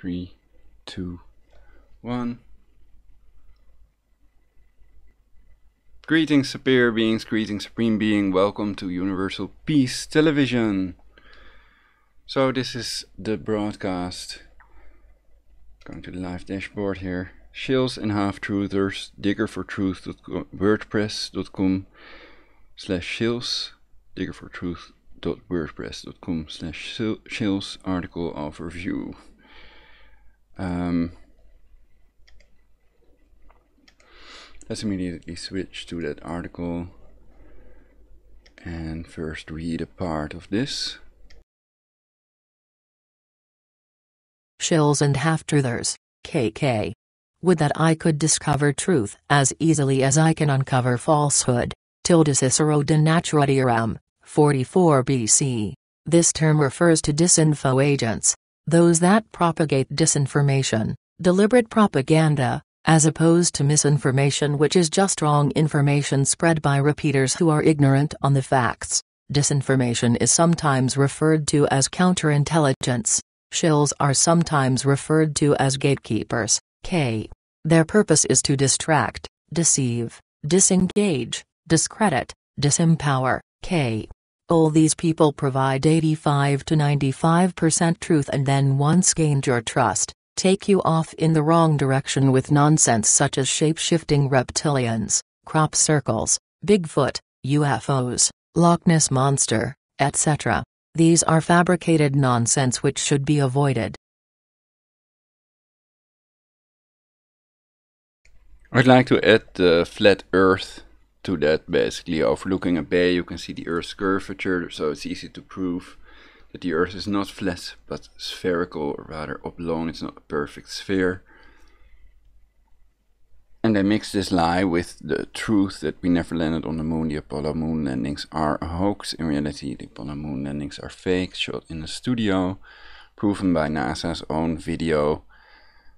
3, 2, 1. Greetings, superior beings, greetings, supreme being. Welcome to Universal Peace Television. So this is the broadcast. Going to the live dashboard here. Shills and half-truthers, diggerfortruth.wordpress.com/shills, diggerfortruth.wordpress.com/shills, article overview. Let's immediately switch to that article and first read a part of this. Shills and half-truthers, KK. Would that I could discover truth as easily as I can uncover falsehood. Cicero de Naturatiarum, 44 BC. This term refers to disinfo agents, those that propagate disinformation, deliberate propaganda, as opposed to misinformation, which is just wrong information spread by repeaters who are ignorant on the facts. Disinformation is sometimes referred to as counterintelligence. Shills are sometimes referred to as gatekeepers, K. Their purpose is to distract, deceive, disengage, discredit, disempower, K. All these people provide 85 to 95% truth and then once gained your trust, take you off in the wrong direction with nonsense such as shape-shifting reptilians, crop circles, Bigfoot, UFOs, Loch Ness Monster, etc. These are fabricated nonsense which should be avoided. I'd like to add the flat earth to that, basically overlooking a bay. You can see the earth's curvature, so it's easy to prove that the earth is not flat but spherical, or rather oblong. It's not a perfect sphere. And they mix this lie with the truth that we never landed on the moon. The Apollo moon landings are a hoax. In reality, the Apollo moon landings are fake, shot in a studio, proven by NASA's own video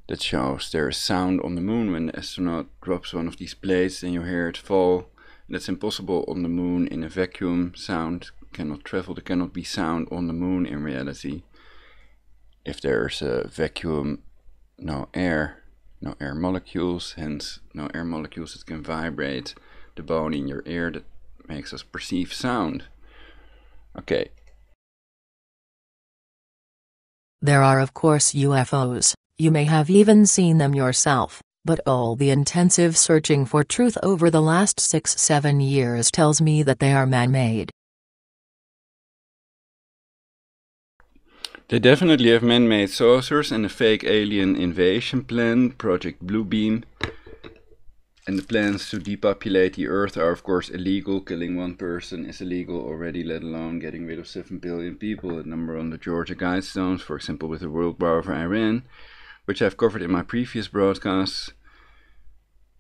that shows there is sound on the moon. When the astronaut drops one of these plates, then you hear it fall. That's impossible on the moon in a vacuum. Sound cannot travel. There cannot be sound on the moon in reality. If there's a vacuum, no air molecules, hence no air molecules that can vibrate the bone in your ear that makes us perceive sound. Okay. There are of course UFOs. You may have even seen them yourself, but all the intensive searching for truth over the last 6-7 years tells me that they are man-made. They definitely have man-made saucers and a fake alien invasion plan, Project Bluebeam. And the plans to depopulate the Earth are of course illegal. Killing one person is illegal already, let alone getting rid of 7 billion people. A number on the Georgia Guidestones, for example with the world war over Iran, which I've covered in my previous broadcasts,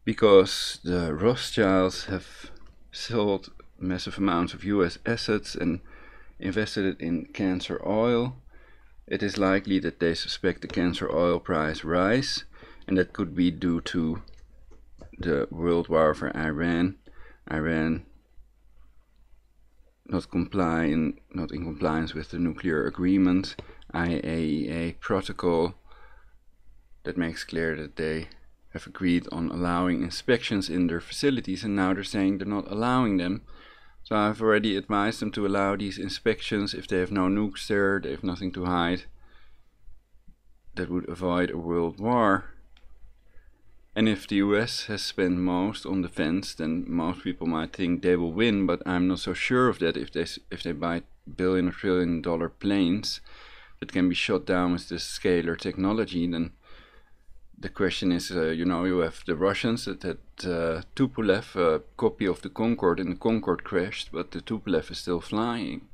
because the Rothschilds have sold massive amounts of US assets and invested it in cancer oil. It is likely that they suspect the cancer oil price rise, and that could be due to the world war for Iran. Iran not in compliance with the nuclear agreement, IAEA protocol, that makes clear that they have agreed on allowing inspections in their facilities, and now they're saying they're not allowing them. So I've already advised them to allow these inspections if they have no nukes there, they have nothing to hide. That would avoid a world war. And if the US has spent most on defense, then most people might think they will win, but I'm not so sure of that. If they buy billion or trillion dollar planes that can be shot down with this scalar technology, then the question is, you have the Russians that had Tupolev, a copy of the Concorde, and the Concorde crashed, but the Tupolev is still flying.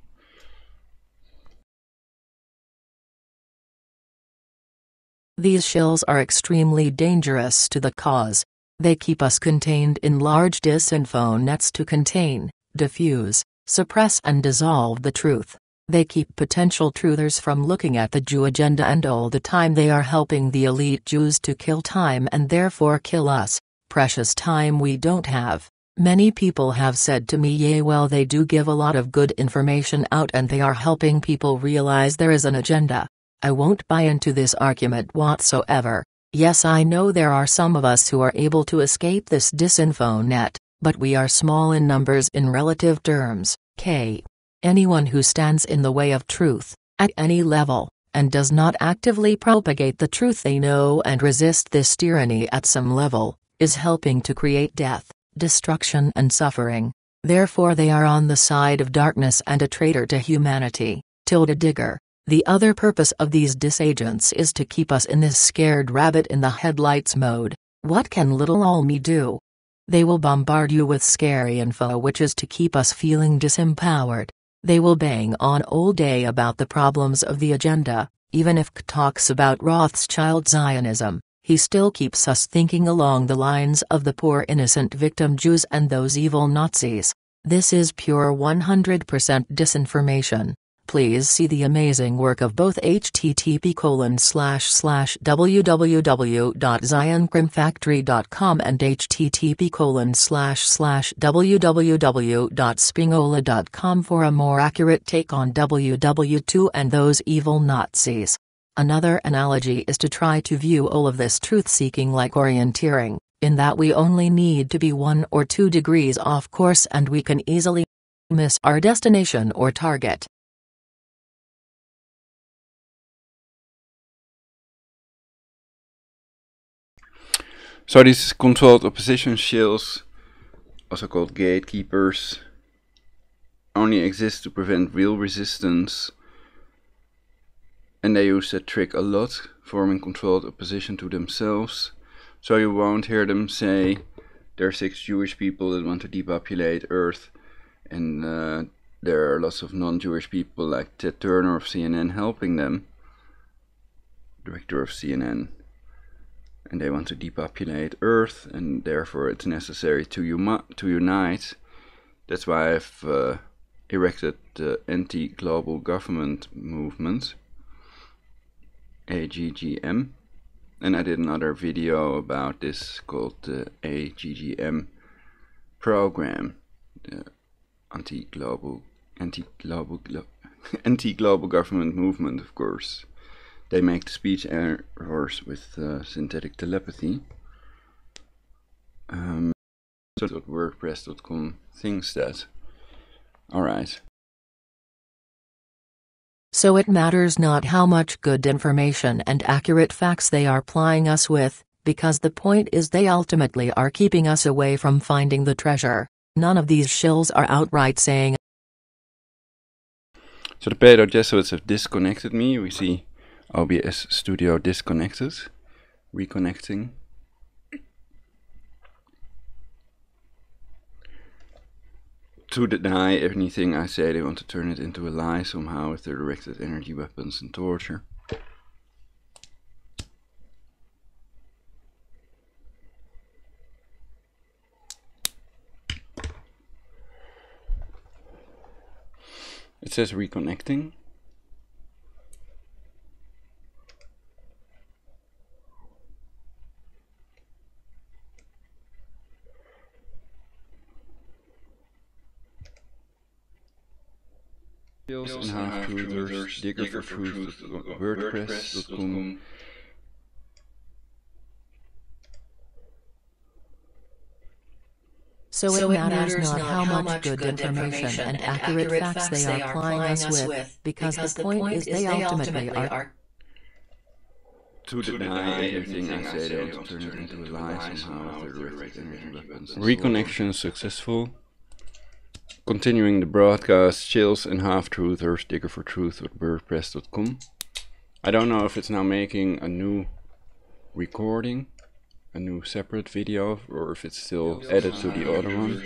These shills are extremely dangerous to the cause. They keep us contained in large disinfo nets to contain, diffuse, suppress and dissolve the truth. They keep potential truthers from looking at the Jew agenda, and all the time they are helping the elite Jews to kill time and therefore kill us, precious time we don't have. Many people have said to me, yeah, well, they do give a lot of good information out and they are helping people realize there is an agenda. I won't buy into this argument whatsoever. Yes, I know there are some of us who are able to escape this disinfo net, but we are small in numbers in relative terms. Anyone who stands in the way of truth, at any level, and does not actively propagate the truth they know and resist this tyranny at some level, is helping to create death, destruction and suffering. Therefore they are on the side of darkness and a traitor to humanity. Digger. The other purpose of these disagents is to keep us in this scared rabbit in the headlights mode. What can little ol' me do? They will bombard you with scary info which is to keep us feeling disempowered. They will bang on all day about the problems of the agenda. Even if K talks about Rothschild Zionism, he still keeps us thinking along the lines of the poor innocent victim Jews and those evil Nazis. This is pure 100% disinformation. Please see the amazing work of both http://www.zioncrimfactory.com and http://www.spingola.com for a more accurate take on WW2 and those evil Nazis. Another analogy is to try to view all of this truth-seeking like orienteering, in that we only need to be 1 or 2 degrees off course and we can easily miss our destination or target. So these controlled opposition shills, also called gatekeepers, only exist to prevent real resistance, and they use that trick a lot, forming controlled opposition to themselves. So you won't hear them say there are 6 Jewish people that want to depopulate Earth, and there are lots of non-Jewish people like Ted Turner of CNN helping them, director of CNN. And they want to depopulate Earth, and therefore it's necessary to unite. That's why I've erected the anti-global government movement, AGGM, and I did another video about this called the AGGM program, the anti-global government movement, of course. They make the speech errors with synthetic telepathy. WordPress.com thinks that. Alright. So it matters not how much good information and accurate facts they are plying us with, because the point is they ultimately are keeping us away from finding the treasure. None of these shills are outright saying. So the pedo Jesuits have disconnected me. We see OBS Studio disconnected, reconnecting. To deny anything I say, they want to turn it into a lie somehow with their directed energy weapons and torture. It says reconnecting. Shills and half-truthers, digger for truth, WordPress.com. So it matters not how much good information and accurate facts they are plying us with, because the point is they ultimately are. To deny anything I say, they want to turn it into a lie somehow with their directed energy weapons. Reconnection successful. Continuing the broadcast, Shills and half-truthers, digger for truth at WordPress.com. I don't know if it's now making a new recording, a new separate video, or if it's still added to the other one.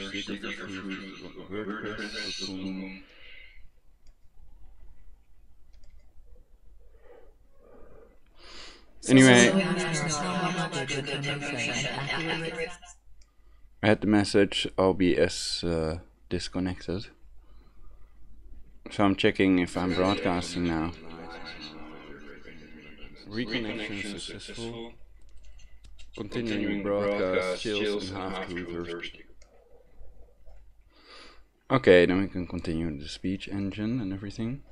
Anyway, I had the message OBS disconnected. So I'm checking if I'm broadcasting now. Reconnection successful. Continuing broadcast, Shills and half-truthers. Okay, then we can continue the speech engine and everything.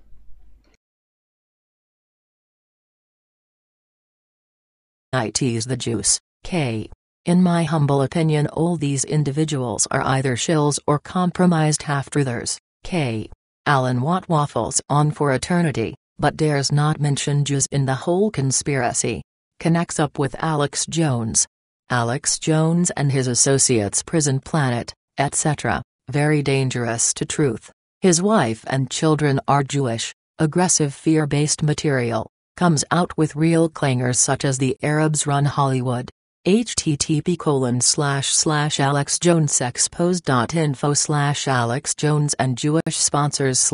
tease the juice, K. In my humble opinion, all these individuals are either shills or compromised half-truthers, K. Alan Watt waffles on for eternity, but dares not mention Jews in the whole conspiracy. Connects up with Alex Jones. Alex Jones and his associates Prison Planet, etc. Very dangerous to truth. His wife and children are Jewish. Aggressive fear-based material. Comes out with real clangers such as the Arabs run Hollywood. http://alexjonesexposed.info/Alex Jones and Jewish sponsors/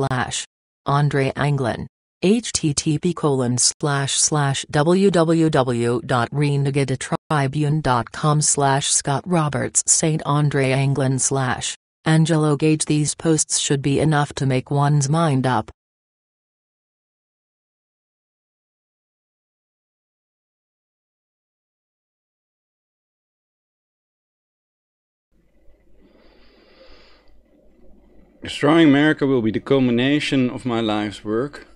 Andre Anglin. http://www.renegadetribune.com/Scott Roberts St. Andre Anglin / Angelo Gage. These posts should be enough to make one's mind up. Destroying America will be the culmination of my life's work.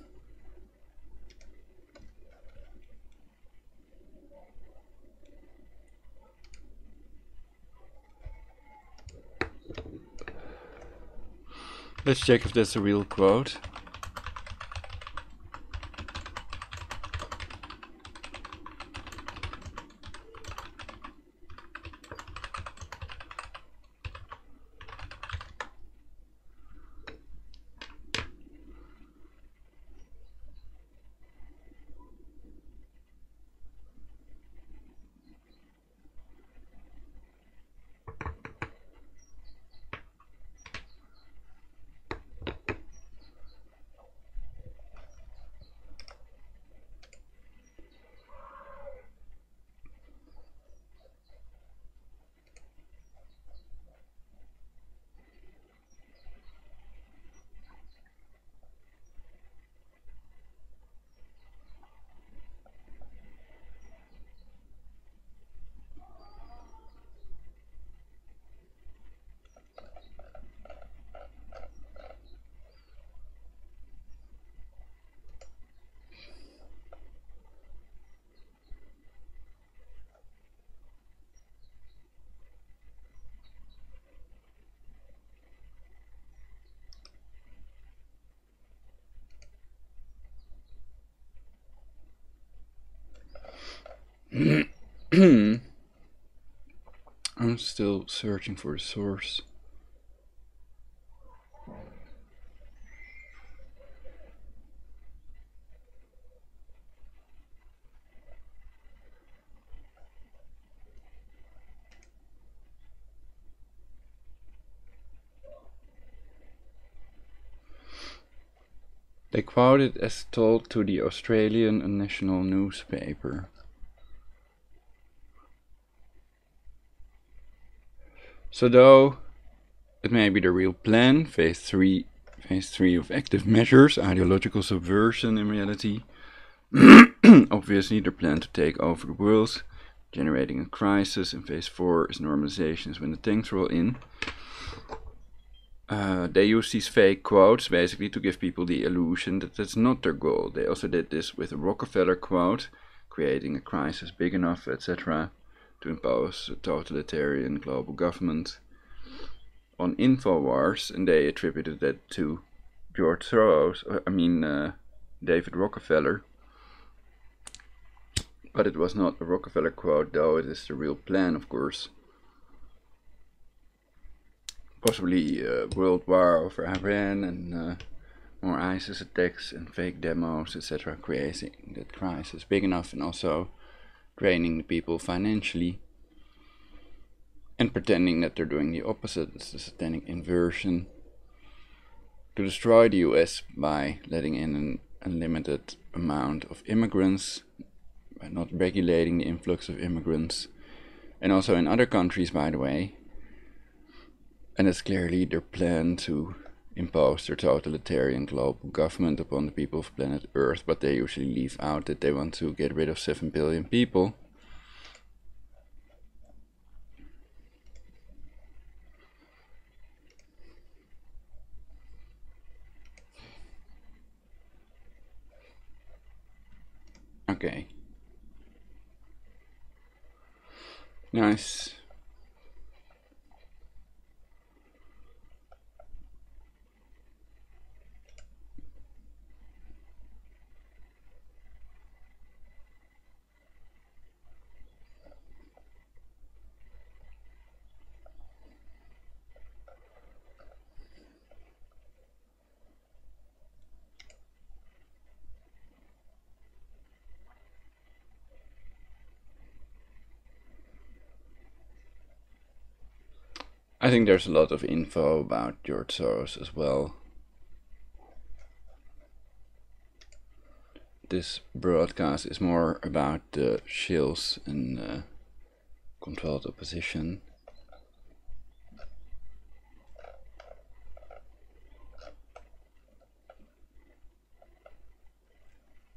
Let's check if that's a real quote. I'm still searching for the source. They quoted as told to the Australian national newspaper. So though it may be the real plan, phase 3 of active measures, ideological subversion in reality, obviously their plan to take over the world, generating a crisis, and phase 4 is normalizations when the tanks roll in. They use these fake quotes basically to give people the illusion that that's not their goal. They also did this with a Rockefeller quote, creating a crisis big enough, etc., to impose a totalitarian global government on InfoWars, and they attributed that to David Rockefeller. But it was not a Rockefeller quote, though it is the real plan, of course. Possibly world war over Iran and more ISIS attacks and fake demos, etc., creating that crisis big enough, and also draining the people financially and pretending that they're doing the opposite. It's the satanic inversion to destroy the US by letting in an unlimited amount of immigrants, by not regulating the influx of immigrants, and also in other countries, by the way. And it's clearly their plan to impose their totalitarian global government upon the people of planet Earth, but they usually leave out that they want to get rid of 7 billion people. Okay. Nice. I think there's a lot of info about George Soros as well. This broadcast is more about the Shills and controlled opposition.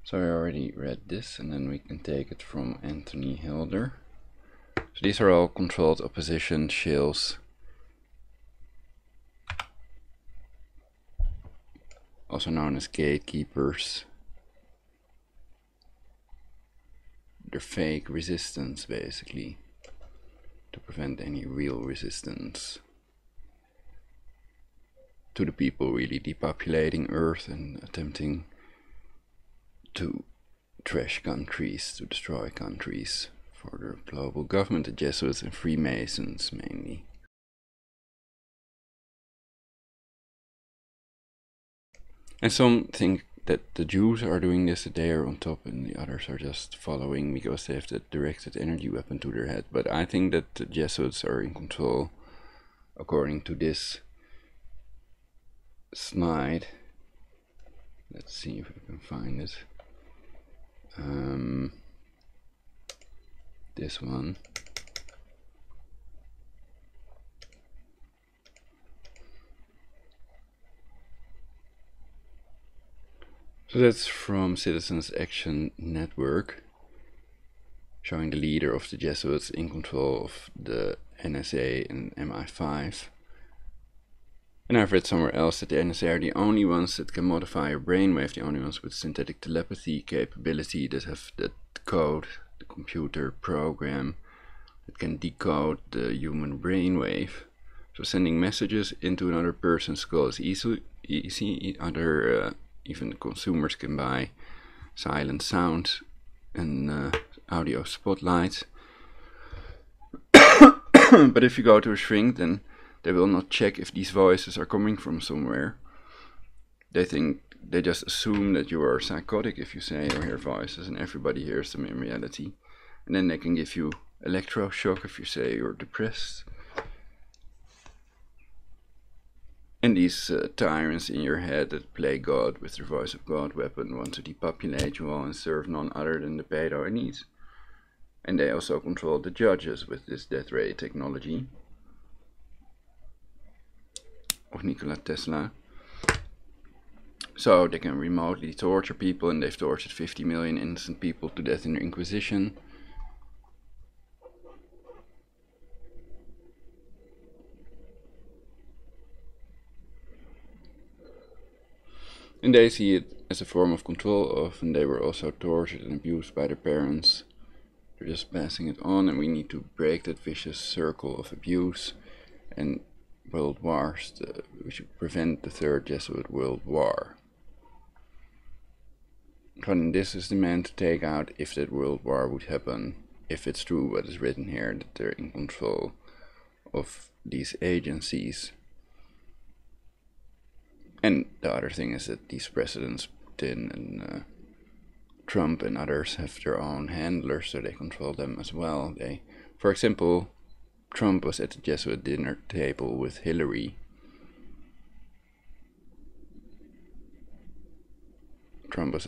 So I already read this, and then we can take it from Anthony Hilder. So these are all controlled opposition Shills. Also known as gatekeepers. They're fake resistance, basically, to prevent any real resistance to the people really depopulating Earth and attempting to trash countries, to destroy countries for the global government, the Jesuits and Freemasons mainly. And some think that the Jews are doing this, that they are on top, and the others are just following because they have the directed energy weapon to their head. But I think that the Jesuits are in control, according to this slide. Let's see if I can find it. This one. So that's from Citizens Action Network, showing the leader of the Jesuits in control of the NSA and MI5. And I've read somewhere else that the NSA are the only ones that can modify your brainwave, the only ones with synthetic telepathy capability, that have the code, the computer program that can decode the human brainwave. So sending messages into another person's skull is easy. Even consumers can buy silent sound and audio spotlights. But if you go to a shrink, then they will not check if these voices are coming from somewhere. They just assume that you are psychotic if you say or hear voices, and everybody hears them in reality. And then they can give you electroshock if you say you're depressed. And these tyrants in your head that play God with their voice of God weapon want to depopulate you all and serve none other than the pedo-elites. And they also control the judges with this death ray technology of Nikola Tesla. So they can remotely torture people, and they've tortured 50 million innocent people to death in the Inquisition. And they see it as a form of control of, and they were also tortured and abused by their parents. They're just passing it on, and we need to break that vicious circle of abuse and world wars. We should prevent the third Jesuit world war. And this is the man to take out if that world war would happen, if it's true what is written here, that they're in control of these agencies. And the other thing is that these presidents, Putin and Trump and others, have their own handlers, so they control them as well. For example, Trump was at the Jesuit dinner table with Hillary. The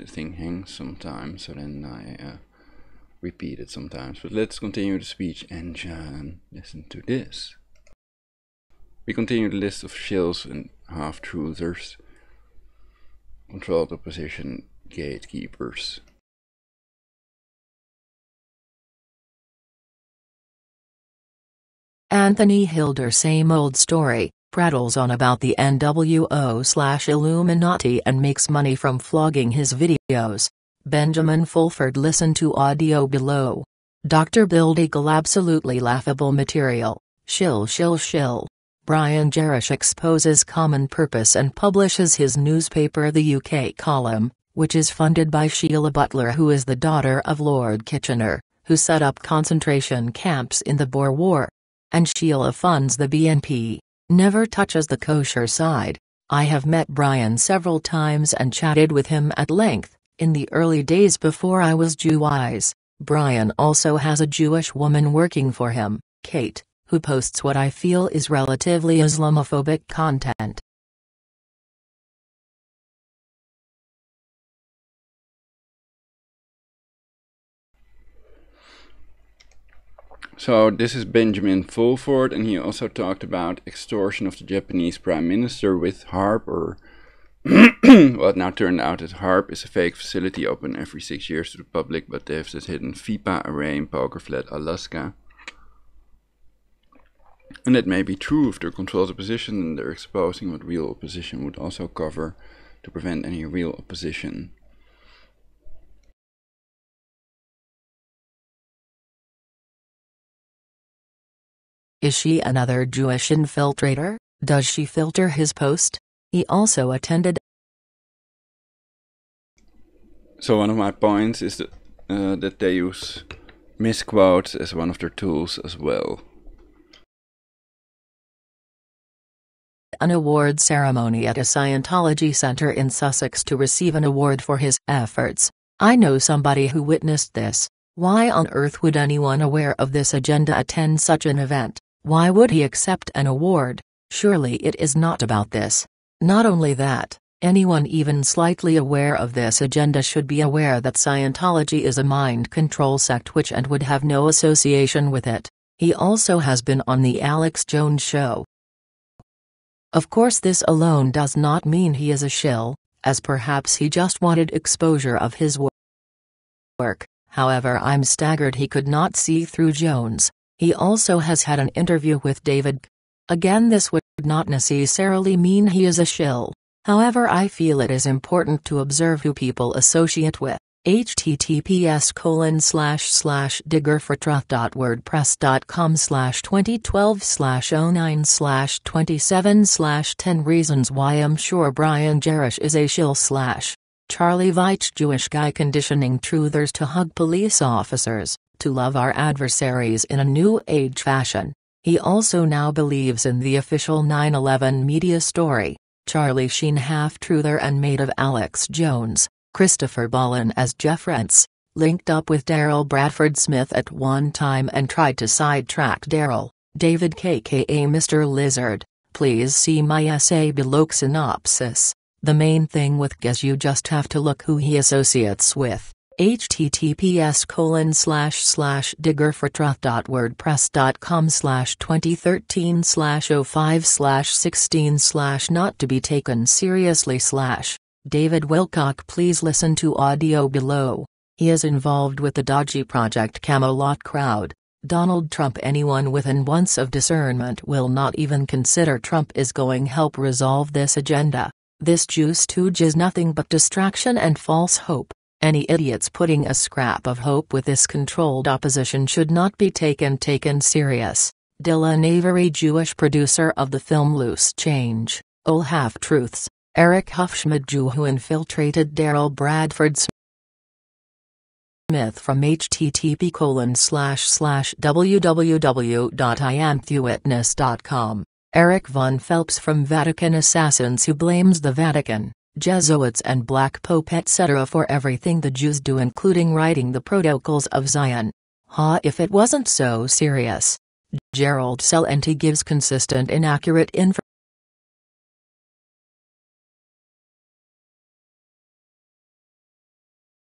thing hangs sometimes, so then I repeat it sometimes. But let's continue the speech and listen to this. We continue the list of shills and half-truthers, controlled opposition gatekeepers. Anthony Hilder, same old story, prattles on about the NWO/Illuminati and makes money from flogging his videos. Benjamin Fulford. Listen to audio below. Dr. Bill Deagle. Absolutely laughable material. Shill. Brian Jerish exposes common purpose and publishes his newspaper The UK column, which is funded by Sheila Butler, who is the daughter of Lord Kitchener, who set up concentration camps in the Boer War. And Sheila funds the BNP, never touches the kosher side. I have met Brian several times and chatted with him at length, in the early days before I was Jew-wise. Brian also has a Jewish woman working for him, Kate, who posts what I feel is relatively Islamophobic content. So this is Benjamin Fulford, and he also talked about extortion of the Japanese Prime Minister with HAARP, or well, it now turned out that HAARP is a fake facility open every 6 years to the public, but they have this hidden FIPA array in Poker Flat, Alaska. And that may be true if they're controlled opposition and they're exposing what real opposition would also cover to prevent any real opposition. Is she another Jewish infiltrator? Does she filter his post? He also attended. So one of my points is that they use misquotes as one of their tools as well. An award ceremony at a Scientology center in Sussex to receive an award for his efforts. I know somebody who witnessed this. Why on earth would anyone aware of this agenda attend such an event? Why would he accept an award? Surely it is not about this. Not only that, anyone even slightly aware of this agenda should be aware that Scientology is a mind control sect and would have no association with it. He also has been on the Alex Jones show. Of course, this alone does not mean he is a shill, as perhaps he just wanted exposure of his work. However, I'm staggered he could not see through Jones. He also has had an interview with David. Again, this would not necessarily mean he is a shill. However, I feel it is important to observe who people associate with. https://diggerfortruth.wordpress.com/2012/09/27/10 reasons why I'm sure Brian Jerish is a shill. Charlie Veitch. Jewish guy conditioning truthers to hug police officers, to love our adversaries in a new age fashion. He also now believes in the official 9/11 media story. Charlie Sheen, half-truther and mate of Alex Jones. Christopher Ballin as Jeff Rentz, linked up with Daryl Bradford Smith at one time and tried to sidetrack Daryl. David KKA Mr. Lizard. Please see my essay below. Synopsis. The main thing with Gez, you just have to look who he associates with. https://diggerfortruth.wordpress.com/2013/05/16/ not to be taken seriously/ David Wilcock. Please listen to audio below. He is involved with the dodgy Project Camelot crowd. Donald Trump. Anyone with an ounce of discernment will not even consider Trump is going help resolve this agenda. This Jew stooge is nothing but distraction and false hope. Any idiots putting a scrap of hope with this controlled opposition should not be taken serious. Dylan Avery. Jewish producer of the film Loose Change, Ol Half-Truths. Eric Hufschmid. Jew who infiltrated Daryl Bradford Smith from http://www.iamthewitness.com. Eric von Phelps from Vatican Assassins, who blames the Vatican, Jesuits and Black Pope etc. for everything the Jews do, including writing the Protocols of Zion. If it wasn't so serious. Gerald Celente gives consistent inaccurate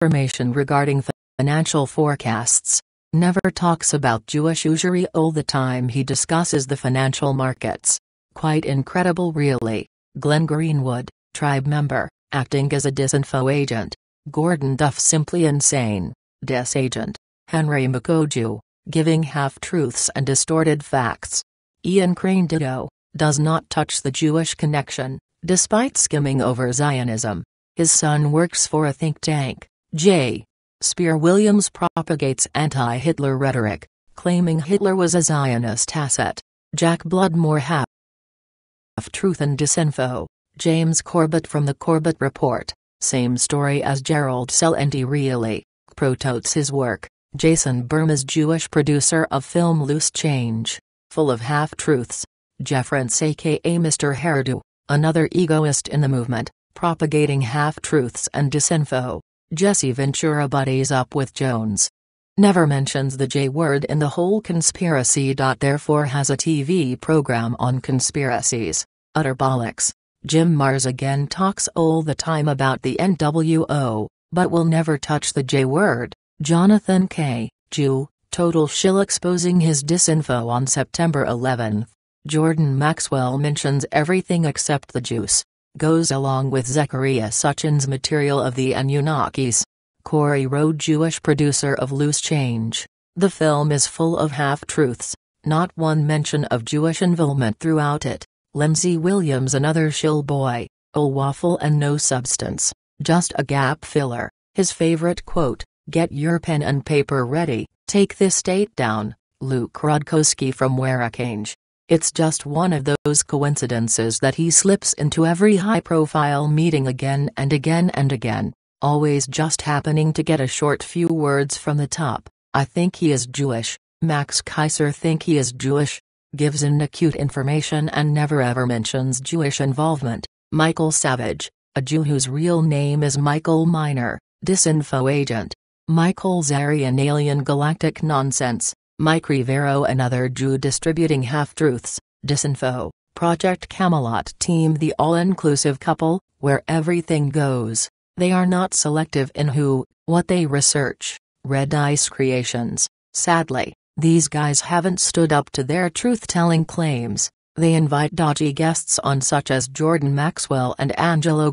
information regarding financial forecasts. Never talks about Jewish usury all the time he discusses the financial markets. Quite incredible really. Glenn Greenwood, tribe member, acting as a disinfo agent. Gordon Duff. Simply insane. Dis agent. Henry Makoju, giving half-truths and distorted facts. Ian Crane. Ditto, does not touch the Jewish connection, despite skimming over Zionism. His son works for a think tank. J. Spear Williams propagates anti-Hitler rhetoric, claiming Hitler was a Zionist asset. Jack Bloodmore Half-Truth and Disinfo. James Corbett from the Corbett Report. Same story as Gerald Celente really. Prototes his work. Jason Burmas Jewish producer of film Loose Change. Full of half-truths. Jeffrance aka Mr. Hairdo, another egoist in the movement, propagating half-truths and disinfo. Jesse Ventura buddies up with Jones. Never mentions the J word in the whole conspiracy. Therefore has a TV program on conspiracies. Utter bollocks. Jim Mars again talks all the time about the NWO, but will never touch the J word. Jonathan K. Jew, total shill exposing his disinfo on September 11th. Jordan Maxwell mentions everything except the juice. Goes along with Zechariah Sutchin's material of the Anunnakis. Corey Rowe Jewish producer of Loose Change. The film is full of half-truths, not one mention of Jewish involvement throughout it. Lindsay Williams another shill boy, all waffle and no substance, just a gap filler. His favorite quote, "Get your pen and paper ready, take this date down." Luke Rudkowski from Warrakange. It's just one of those coincidences that he slips into every high-profile meeting again and again and again, always just happening to get a short few words from the top. I think he is Jewish. Max Kaiser think he is Jewish. Gives inacute information and never ever mentions Jewish involvement. Michael Savage, a Jew whose real name is Michael Miner, disinfo agent. Michael Zarian alien galactic nonsense. Mike Rivero another Jew distributing half-truths, disinfo. Project Camelot team the all-inclusive couple, where everything goes. They are not selective in who, what they research. Red Ice Creations. Sadly, these guys haven't stood up to their truth-telling claims. They invite dodgy guests on such as Jordan Maxwell and Angelo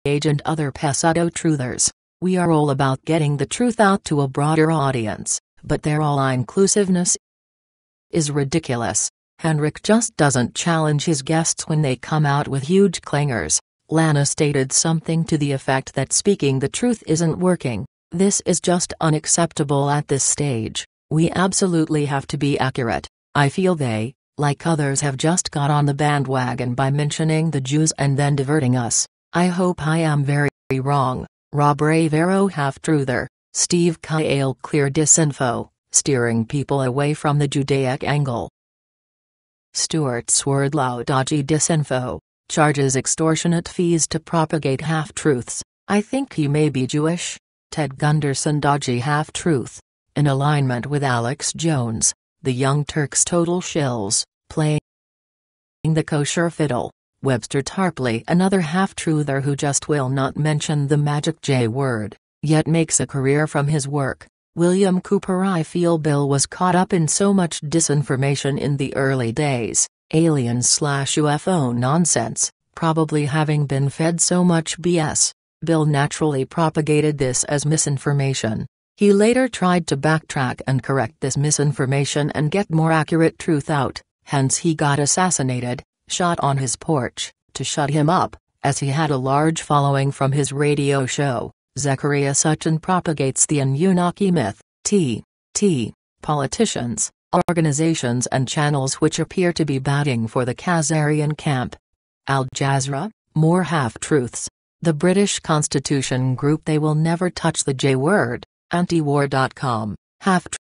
Gage and other pseudo-truthers. We are all about getting the truth out to a broader audience, but their all-inclusiveness is ridiculous. Henrik just doesn't challenge his guests when they come out with huge clangers. Lana stated something to the effect that speaking the truth isn't working. This is just unacceptable at this stage. We absolutely have to be accurate. I feel they, like others, have just got on the bandwagon by mentioning the Jews and then diverting us. I hope I am very wrong. Rob Rivero half-truther. Steve Kyle clear disinfo, steering people away from the Judaic angle. Stuart Swerdlow dodgy disinfo, charges extortionate fees to propagate half-truths. I think he may be Jewish. Ted Gunderson dodgy half-truth. In alignment with Alex Jones, the Young Turks total shills, playing the kosher fiddle. Webster Tarpley another half-truther who just will not mention the magic J word, yet makes a career from his work. William Cooper I feel Bill was caught up in so much disinformation in the early days, alien/UFO nonsense, probably having been fed so much BS. Bill naturally propagated this as misinformation. He later tried to backtrack and correct this misinformation and get more accurate truth out, hence he got assassinated, shot on his porch, to shut him up, as he had a large following from his radio show. Zechariah Sutchin propagates the Anunnaki myth. Politicians, organizations and channels which appear to be batting for the Khazarian camp. Al Jazeera, more half-truths. The British Constitution group they will never touch the J word. Antiwar.com, half-truths.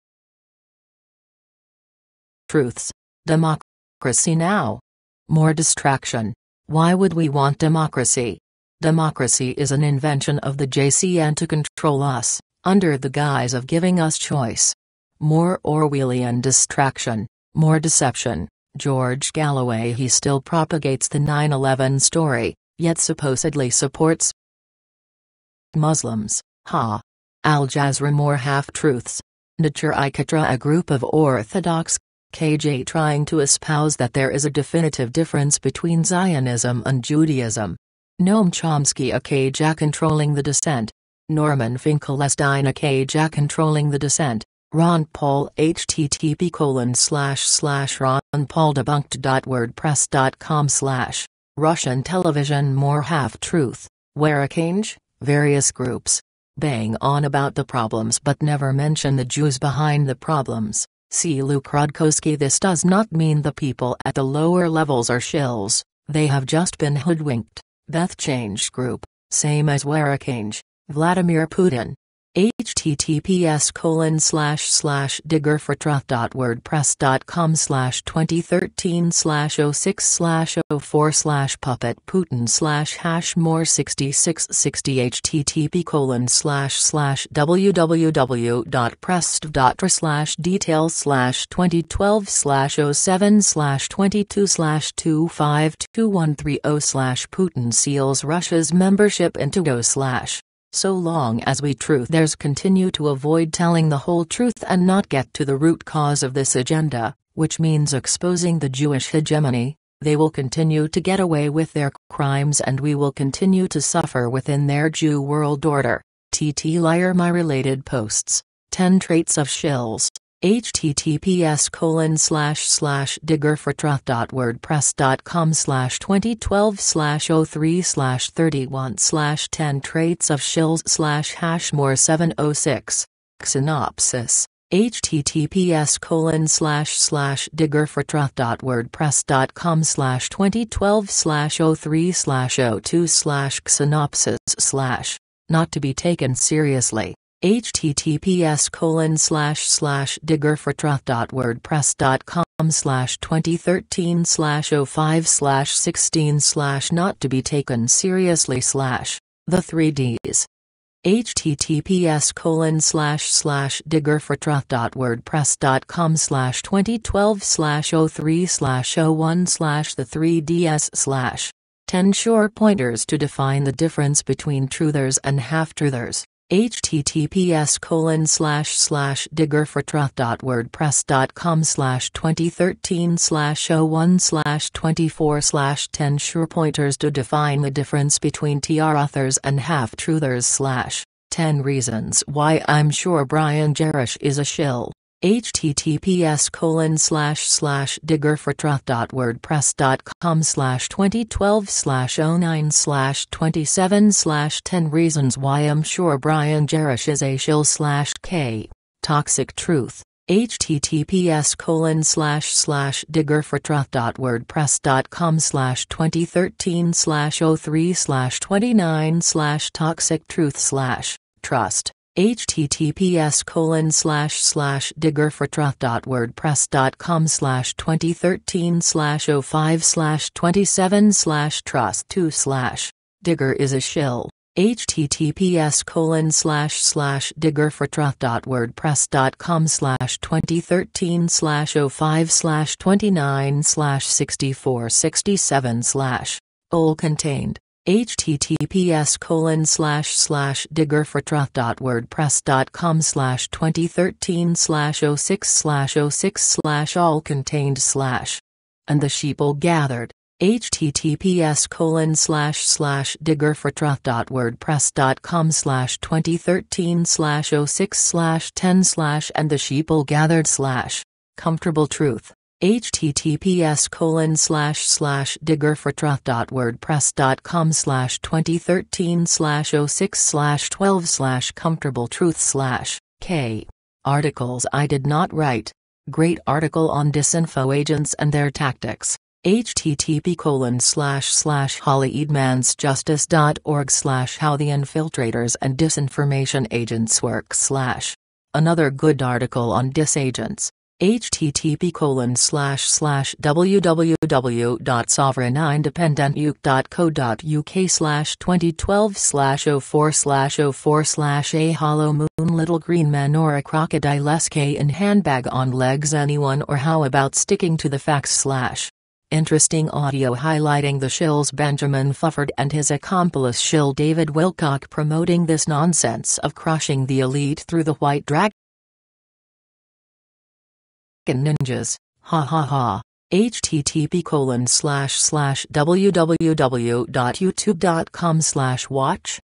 Democracy now. More distraction. Why would we want democracy? Democracy is an invention of the JCN to control us, under the guise of giving us choice. More Orwellian distraction, more deception. George Galloway he still propagates the 9/11 story, yet supposedly supports Muslims. Al Jazeera more half-truths. Nature Ikatra a group of Orthodox KJ trying to espouse that there is a definitive difference between Zionism and Judaism. Noam Chomsky a KJ controlling the dissent. Norman Finkelstein a KJ controlling the dissent. Ron Paul http://ronpauldebunked.wordpress.com/ Russian television more half-truth. Warrakange, various groups. bang on about the problems but never mention the Jews behind the problems. See Luke Rodkowski. This does not mean the people at the lower levels are shills, they have just been hoodwinked. Beth Change Group, same as Warakange, Vladimir Putin. https://diggerfortruth.wordpress.com/2013/06/04/puppet Putin /more6660 http://www.press.details/2012/07/22/25213/Putin seals Russia's membership into go/ So long as we truthers continue to avoid telling the whole truth and not get to the root cause of this agenda, which means exposing the Jewish hegemony, they will continue to get away with their crimes and we will continue to suffer within their Jew world order. TT Liar. My related posts. 10 Traits of Shills. https://diggerfortruth.wordpress.com/2012/03/31/10 Traits of Shills /more706. Synopsis. https://diggerfortruth.wordpress.com/2012/03/02/synopsis/ Not to be taken seriously. https://diggerfortruth.wordpress.com/2013/05/16/ Not to be taken seriously / The 3Ds. https://diggerfortruth.wordpress.com/2012/03/01/ The 3Ds/ 10 sure pointers to define the difference between truthers and half-truthers. https://diggerfortruth.wordpress.com/2013/01/24/ 10 sure pointers to define the difference between truthers and half-truthers / 10 reasons why I'm sure Brian Jerish is a shill. https://diggerfortruth.wordpress.com/2012/09/27/ 10 reasons why I'm sure Brian Jerish is a shill / K. Toxic Truth. https://diggerfortruth.wordpress.com/2013/03/29/ Toxic Truth / Trust. https://diggerfortruth.wordpress.com/2013/05/27/ Trust 2/ Digger is a shill. https://diggerfortruth.wordpress.com/2013/05/29/64/67/ All contained. https://diggerfortruth.wordpress.com/2013/06/06/ All contained / And the sheeple gathered. https://diggerfortruth.wordpress.com/2013/06/10/ And the sheeple gathered / Comfortable Truth. https://diggerfortruth.wordpress.com/2013/06/12/ Comfortable Truth / K. Articles I did not write. Great article on disinfo agents and their tactics. http://hollyeedmansjustice.org/how the infiltrators and disinformation agents work / Another good article on disagents. http://www.sovereignindependentuke.co.uk/2012/04/04/ A hollow moon, little green man or a crocodile sk in handbag on legs, anyone, or how about sticking to the facts / Interesting audio highlighting the shills Benjamin Fufford and his accomplice shill David Wilcock promoting this nonsense of crushing the elite through the white dragon ninjas, ha ha ha. http://www.youtube.com/watch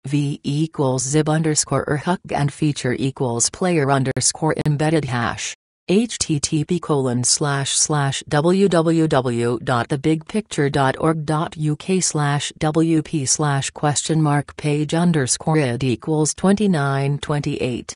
v=zib_hug and feature=player_embedded hash http://www.thebigpicture.org.uk/wp/?id=2928.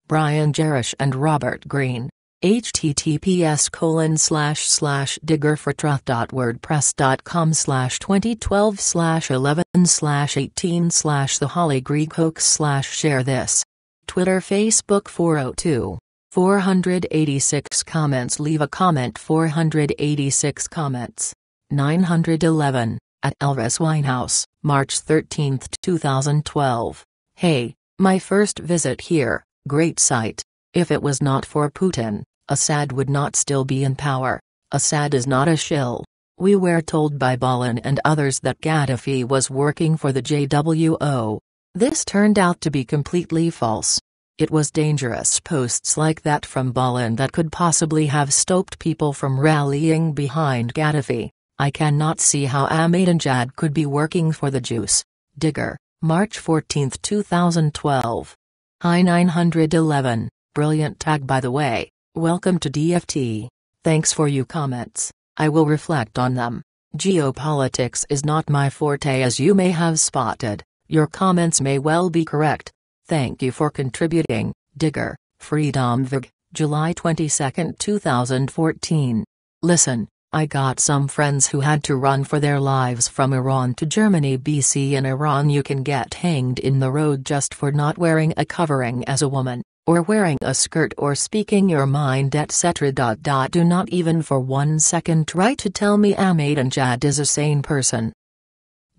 Brian Jerish and Robert Greene. https://diggerfortruth.wordpress.com/2012/11/18/The Holy Greek Hoax/share this. Twitter Facebook 402. 486 comments. Leave a comment. 486 comments. 911, at Elvis Winehouse, March 13, 2012. Hey, my first visit here, great site. If it was not for Putin, Assad would not still be in power. Assad is not a shill. We were told by Balin and others that Gaddafi was working for the JWO. This turned out to be completely false. It was dangerous posts like that from Balin that could possibly have stopped people from rallying behind Gaddafi. I cannot see how Ahmadinejad could be working for the Jews. Digger, March 14, 2012. Hi 911, brilliant tag by the way, welcome to DFT. Thanks for your comments, I will reflect on them. Geopolitics is not my forte as you may have spotted, your comments may well be correct. Thank you for contributing, Digger, Freedom Vig, July 22, 2014. Listen, I got some friends who had to run for their lives from Iran to Germany BC. In Iran you can get hanged in the road just for not wearing a covering as a woman, or wearing a skirt or speaking your mind etc. Do not even for 1 second try to tell me Ahmadinejad is a sane person.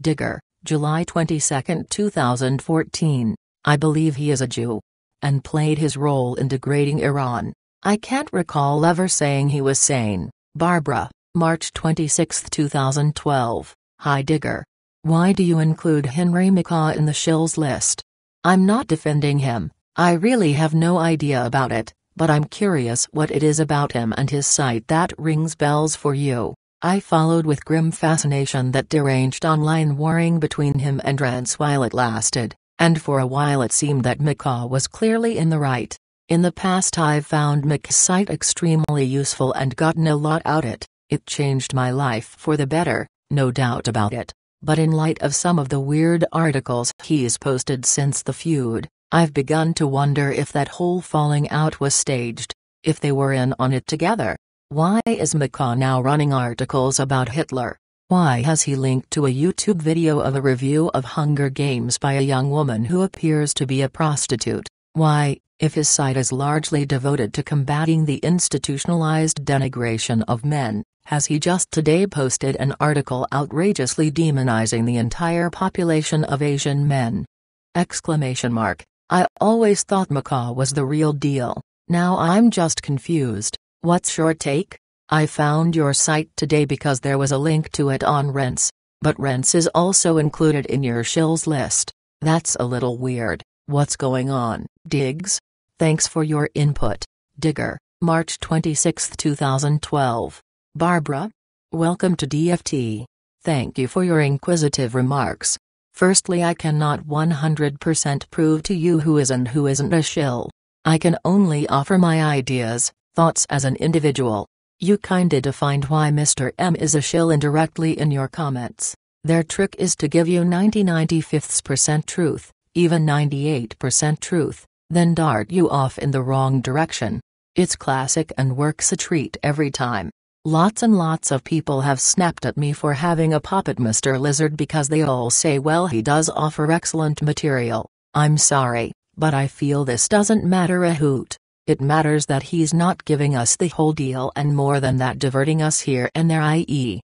Digger, July 22, 2014. I believe he is a Jew. And played his role in degrading Iran. I can't recall ever saying he was sane. Barbara, March 26, 2012. Hi Digger. Why do you include Henry McCaw in the Shills list? I'm not defending him, I really have no idea about it, but I'm curious what it is about him and his site that rings bells for you. I followed with grim fascination that deranged online warring between him and Rance while it lasted. And for a while it seemed that McCaw was clearly in the right. In the past I've found Mick's site extremely useful and gotten a lot out it. It changed my life for the better, no doubt about it. But in light of some of the weird articles he's posted since the feud, I've begun to wonder if that whole falling out was staged, if they were in on it together. Why is McCaw now running articles about Hitler? Why has he linked to a YouTube video of a review of Hunger Games by a young woman who appears to be a prostitute? Why, if his site is largely devoted to combating the institutionalized denigration of men, has he just today posted an article outrageously demonizing the entire population of Asian men? Exclamation mark. I always thought McCaw was the real deal. Now I'm just confused. What's your take? I found your site today because there was a link to it on Rents, but Rents is also included in your Shills list. That's a little weird. What's going on, Diggs? Thanks for your input, Digger, March 26, 2012. Barbara? Welcome to DFT. Thank you for your inquisitive remarks. Firstly, I cannot 100% prove to you who is and who isn't a shill. I can only offer my ideas, thoughts as an individual. You kinda defined why Mr. M is a shill indirectly in your comments. Their trick is to give you 95% truth, even 98% truth, then dart you off in the wrong direction. It's classic and works a treat every time. Lots and lots of people have snapped at me for having a pop at Mr. Lizard because they all say well he does offer excellent material. I'm sorry, but I feel this doesn't matter a hoot. It matters that he's not giving us the whole deal and more than that diverting us here and there i.e.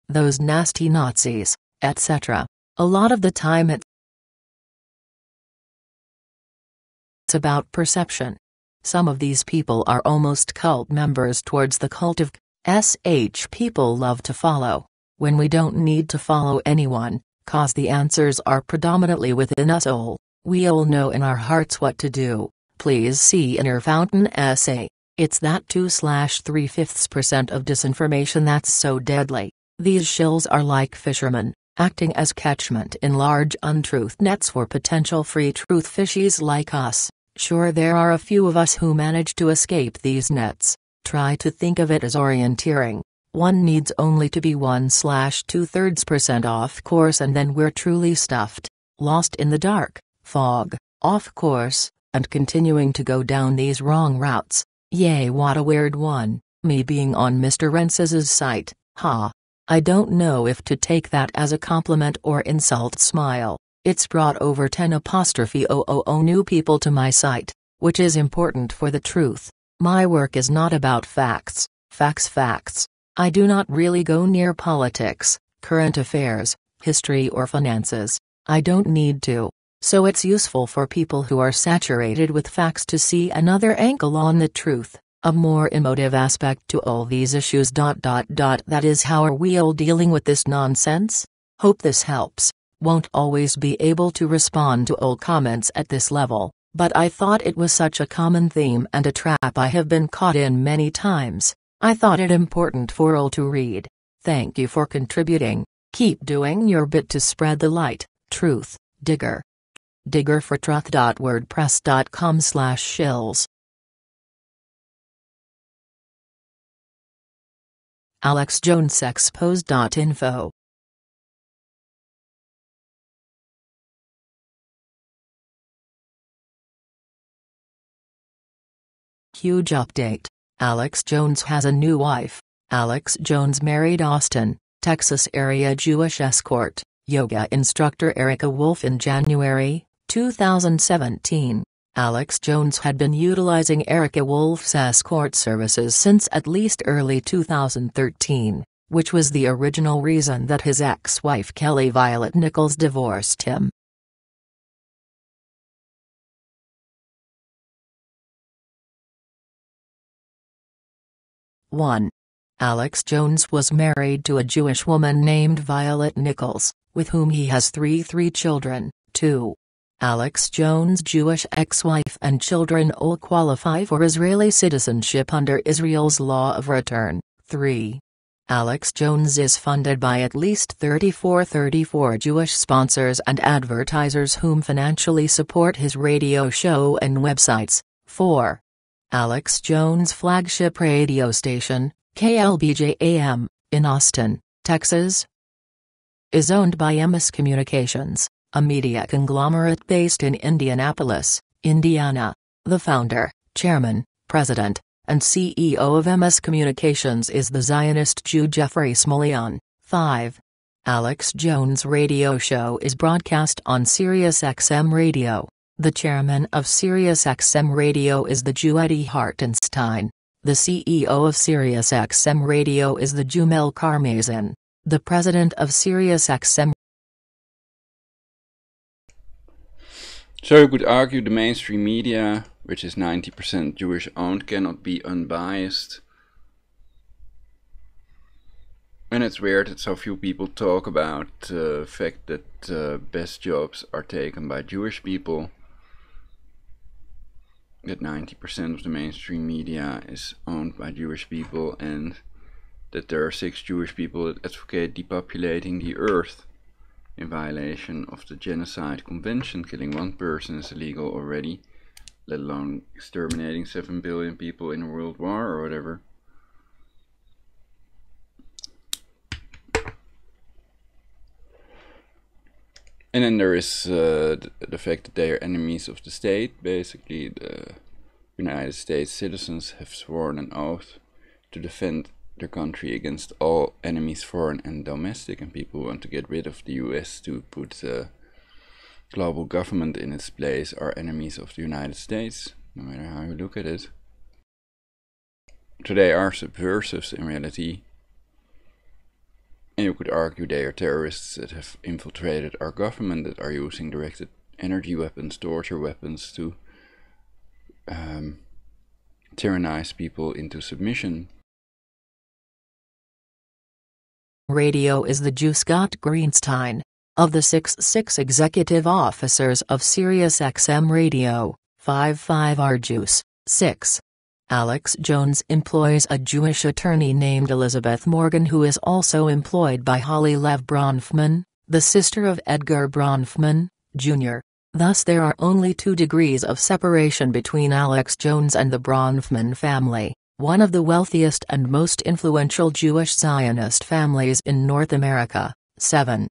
those nasty Nazis, etc. A lot of the time it's about perception. Some of these people are almost cult members towards the cult of people love to follow, when we don't need to follow anyone, cause the answers are predominantly within us all. We all know in our hearts what to do. Please see Inner Fountain essay. It's that 2/3% of disinformation that's so deadly. These shills are like fishermen, acting as catchment in large untruth nets for potential free truth fishies like us. Sure, there are a few of us who manage to escape these nets. Try to think of it as orienteering. One needs only to be 1/2% off course and then we're truly stuffed, lost in the dark, fog, off course, and continuing to go down these wrong routes. Yay, what a weird one, me being on Mr. Rentz's site, ha. I don't know if to take that as a compliment or insult. Smile. It's brought over 10,000 new people to my site, which is important for the truth. My work is not about facts. I do not really go near politics, current affairs, history or finances. I don't need to. So it's useful for people who are saturated with facts to see another angle on the truth, a more emotive aspect to all these issues. That is how are we all dealing with this nonsense? Hope this helps. Won't always be able to respond to all comments at this level, but I thought it was such a common theme and a trap I have been caught in many times. I thought it important for all to read. Thank you for contributing. Keep doing your bit to spread the light. Truth, Digger. diggerfortruth.wordpress.com/shills. Alex Jones Expose.info. Huge update. Alex Jones has a new wife. Alex Jones married Austin, Texas area Jewish escort, yoga instructor Erica Wolf in January 2017. Alex Jones had been utilizing Erica Wolf's escort services since at least early 2013, which was the original reason that his ex-wife Kelly Violet Nichols divorced him. One. Alex Jones was married to a Jewish woman named Violet Nichols, with whom he has three children. 2. Alex Jones' Jewish ex-wife and children all qualify for Israeli citizenship under Israel's law of return. 3. Alex Jones is funded by at least 34 Jewish sponsors and advertisers whom financially support his radio show and websites. 4. Alex Jones' flagship radio station, KLBJ-AM, in Austin, Texas, is owned by MS Communications, a media conglomerate based in Indianapolis, Indiana. The founder, chairman, president, and CEO of MS Communications is the Zionist Jew Jeffrey Smolian. 5. Alex Jones' radio show is broadcast on SiriusXM Radio. The chairman of SiriusXM Radio is the Jew Eddie Hartenstein. The CEO of SiriusXM Radio is the Jew Mel Karmazin. The president of SiriusXM. So you could argue the mainstream media, which is 90% Jewish owned, cannot be unbiased. And it's weird that so few people talk about the fact that best jobs are taken by Jewish people. That 90% of the mainstream media is owned by Jewish people, and that there are 6 Jewish people that advocate depopulating the earth in violation of the Genocide Convention. Killing one person is illegal already, let alone exterminating 7 billion people in a world war or whatever. And then there is the fact that they are enemies of the state. Basically, the United States citizens have sworn an oath to defend their country against all enemies, foreign and domestic, and people want to get rid of the US to put global government in its place are enemies of the United States, no matter how you look at it. So they are subversives in reality. And you could argue they are terrorists that have infiltrated our government, that are using directed energy weapons, torture weapons to tyrannize people into submission. Radio is the Jew Scott Greenstein. Of the 6 executive officers of SiriusXM Radio, 5 are Jews. 6. Alex Jones employs a Jewish attorney named Elizabeth Morgan, who is also employed by Holly Lev Bronfman, the sister of Edgar Bronfman, Jr. Thus there are only 2 degrees of separation between Alex Jones and the Bronfman family. one of the wealthiest and most influential Jewish Zionist families in North America. 7.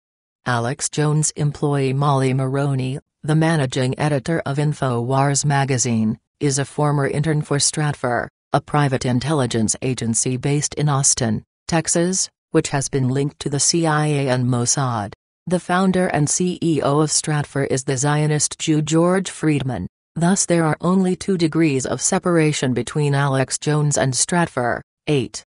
Alex Jones employee Molly Maroney, the managing editor of InfoWars magazine, is a former intern for Stratfor, a private intelligence agency based in Austin, Texas, which has been linked to the CIA and Mossad. The founder and CEO of Stratfor is the Zionist Jew George Friedman. Thus there are only 2 degrees of separation between Alex Jones and Stratfor. 8.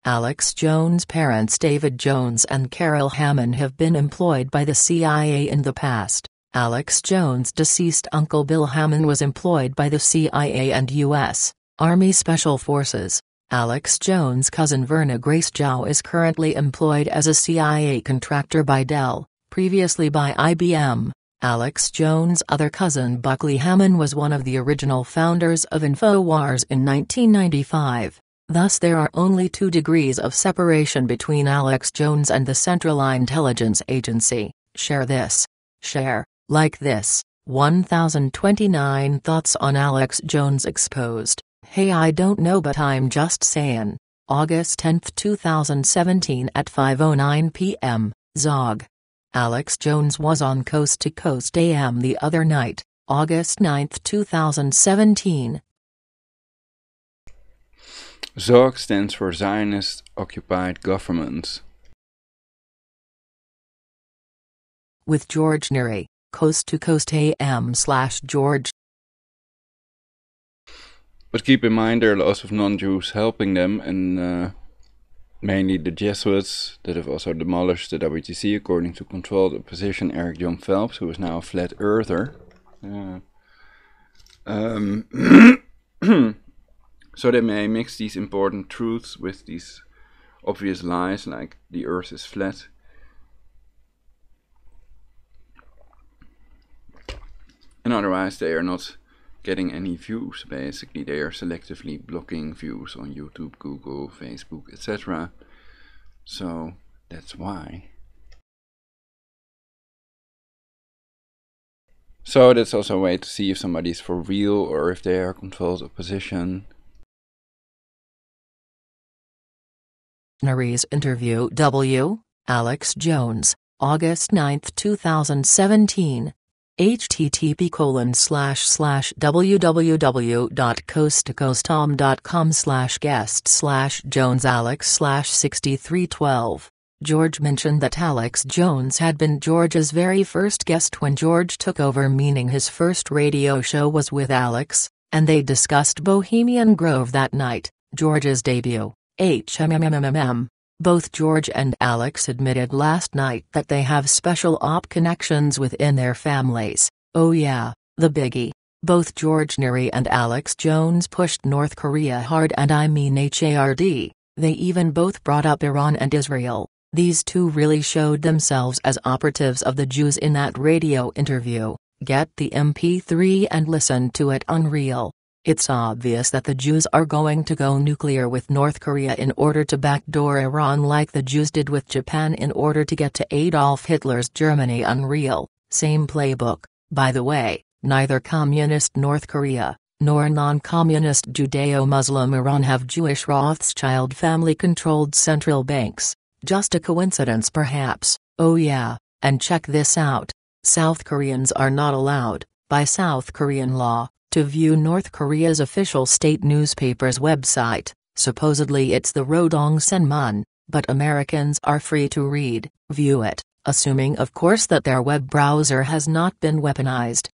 Alex Jones' parents David Jones and Carol Hammond have been employed by the CIA in the past. Alex Jones' deceased uncle Bill Hammond was employed by the CIA and U.S. Army Special Forces. Alex Jones' cousin Verna Grace Jow is currently employed as a CIA contractor by Dell, previously by IBM. Alex Jones' other cousin Buckley Hammond was one of the original founders of InfoWars in 1995. Thus there are only 2 degrees of separation between Alex Jones and the Central Intelligence Agency. Share this. Share, like this. 1029 Thoughts on Alex Jones exposed. Hey, I don't know, but I'm just saying. August 10, 2017 at 5:09 p.m. Zog. Alex Jones was on Coast to Coast AM the other night, August 9, 2017. ZOG stands for Zionist Occupied Governments. With George Neary, Coast to Coast AM/George. But keep in mind there are lots of non-Jews helping them, and mainly the Jesuits that have also demolished the WTC according to controlled opposition Eric John Phelps, who is now a flat earther. So they may mix these important truths with these obvious lies, like the earth is flat. And otherwise they are not getting any views, basically. They are selectively blocking views on YouTube, Google, Facebook, etc. So that's why. So that's also a way to see if somebody is for real or if they are controlled opposition. Neary's interview W. Alex Jones, August 9, 2017. http://www.coasttocoastom.com/guest/jonesalex/6312. George mentioned that Alex Jones had been George's very first guest when George took over, meaning his first radio show was with Alex, and they discussed Bohemian Grove that night, George's debut. Both George and Alex admitted last night that they have special op connections within their families. Oh yeah, the biggie. Both George Neary and Alex Jones pushed North Korea hard, and I mean hard. They even both brought up Iran and Israel. These two really showed themselves as operatives of the Jews in that radio interview. Get the MP3 and listen to it. Unreal. It's obvious that the Jews are going to go nuclear with North Korea in order to backdoor Iran, like the Jews did with Japan in order to get to Adolf Hitler's Germany. Unreal. Same playbook. By the way, neither communist North Korea, nor non-communist Judeo-Muslim Iran have Jewish Rothschild family-controlled central banks. Just a coincidence perhaps. Oh yeah, and check this out. South Koreans are not allowed, by South Korean law, to view North Korea's official state newspaper's website. Supposedly it's the Rodong Senmun, but Americans are free to view it, assuming of course that their web browser has not been weaponized.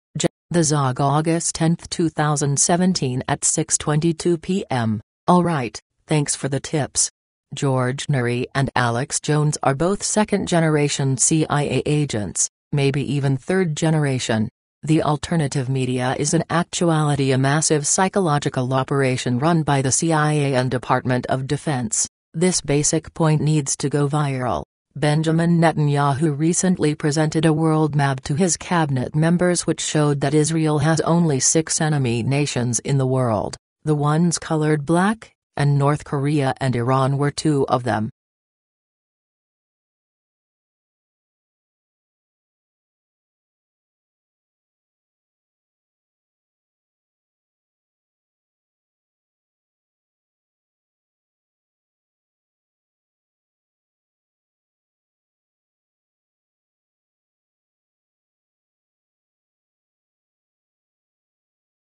The Zog, August 10, 2017 at 6:22 p.m. Alright, thanks for the tips. George Neary and Alex Jones are both second-generation CIA agents, maybe even third generation. The alternative media is in actuality a massive psychological operation run by the CIA and Department of Defense. This basic point needs to go viral. Benjamin Netanyahu recently presented a world map to his cabinet members which showed that Israel has only 6 enemy nations in the world, the ones colored black, and North Korea and Iran were 2 of them.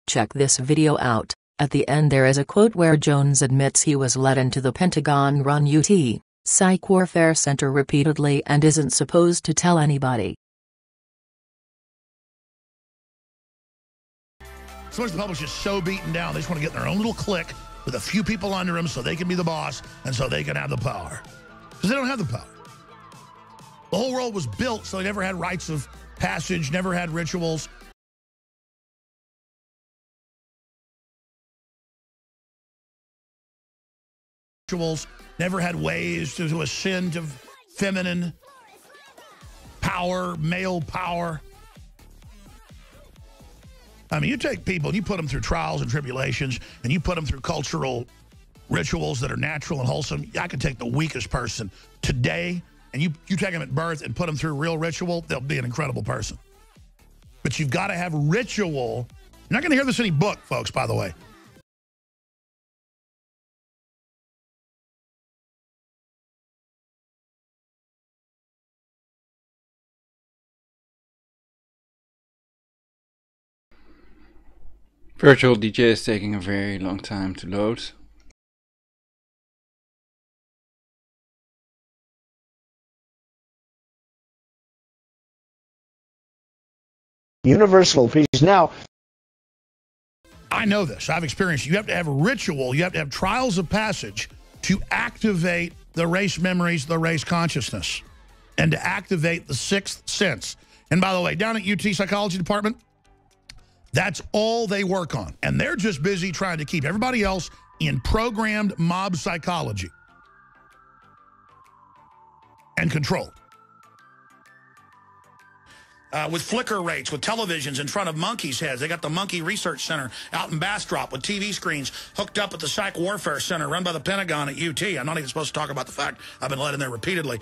Check this video out. At the end there is a quote where Jones admits he was led into the Pentagon-run UT Psych Warfare Center repeatedly and isn't supposed to tell anybody. So much the public's just so beaten down, they just want to get in their own little clique with a few people under them so they can be the boss and so they can have the power. Because they don't have the power. The whole world was built so they never had rites of passage, never had rituals. Never had ways to ascend to feminine power, male power. I mean, you take people and you put them through trials and tribulations and you put them through cultural rituals that are natural and wholesome. I could take the weakest person today and you take them at birth and put them through real ritual, they'll be an incredible person. But you've got to have ritual. You're not going to hear this in any book, folks, by the way. Virtual DJ is taking a very long time to load. Universal peace. Now, I know this. I've experienced it. You have to have a ritual. You have to have trials of passage to activate the race memories, the race consciousness, and to activate the sixth sense. And by the way, down at UT Psychology Department, that's all they work on. And they're just busy trying to keep everybody else in programmed mob psychology and control. With flicker rates, with televisions in front of monkeys' heads. They got the Monkey Research Center out in Bastrop with TV screens hooked up at the Psych Warfare Center run by the Pentagon at UT. I'm not even supposed to talk about the fact I've been let in there repeatedly.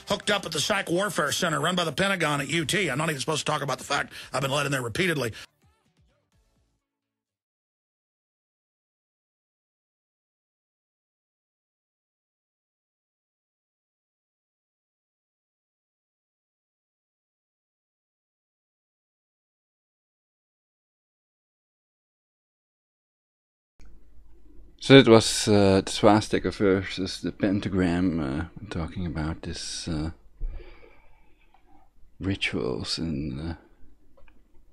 Hooked up at the Psych Warfare Center run by the Pentagon at UT. I'm not even supposed to talk about the fact I've been let in there repeatedly. So it was the swastika versus the pentagram, talking about this rituals and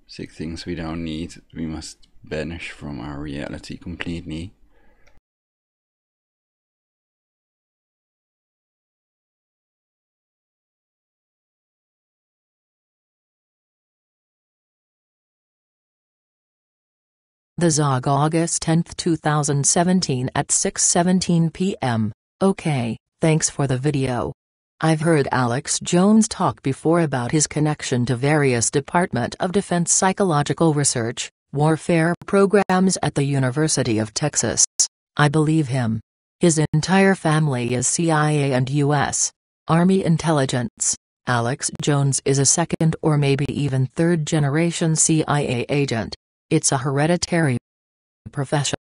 sick things we don't need. We must banish from our reality completely. The Zog, August 10, 2017 at 6:17 p.m. Okay, thanks for the video. I've heard Alex Jones talk before about his connection to various Department of Defense psychological research, warfare programs at the University of Texas. I believe him. His entire family is CIA and U.S. Army intelligence. Alex Jones is a second or maybe even third generation CIA agent. It's a hereditary profession.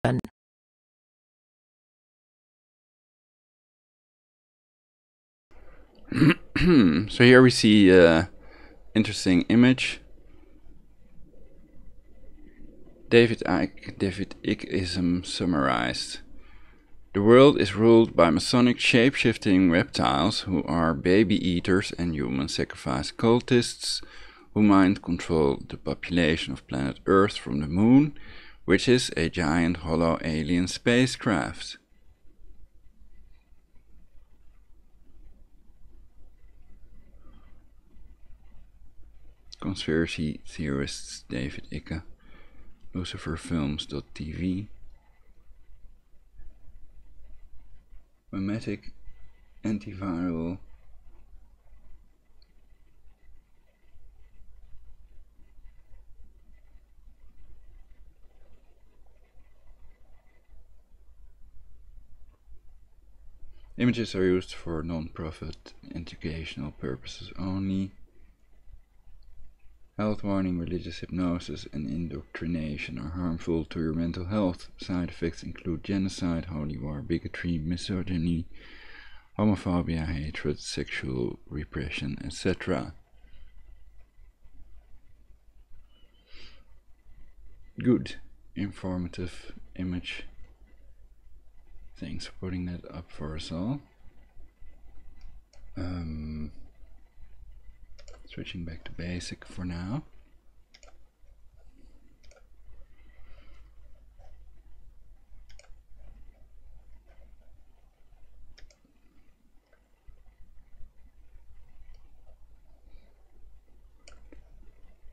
So here we see interesting image. Davidicism summarized. The world is ruled by Masonic shape-shifting reptiles who are baby eaters and human sacrifice cultists who mind control the population of planet Earth from the moon, which is a giant hollow alien spacecraft. Conspiracy theorists David Icke, Luciferfilms.tv, Mimetic antiviral, images are used for non-profit educational purposes only. Health warning, religious hypnosis and indoctrination are harmful to your mental health. Side effects include genocide, holy war, bigotry, misogyny, homophobia, hatred, sexual repression, etc. good, informative image. Thanks for putting that up for us all. Switching back to basic for now.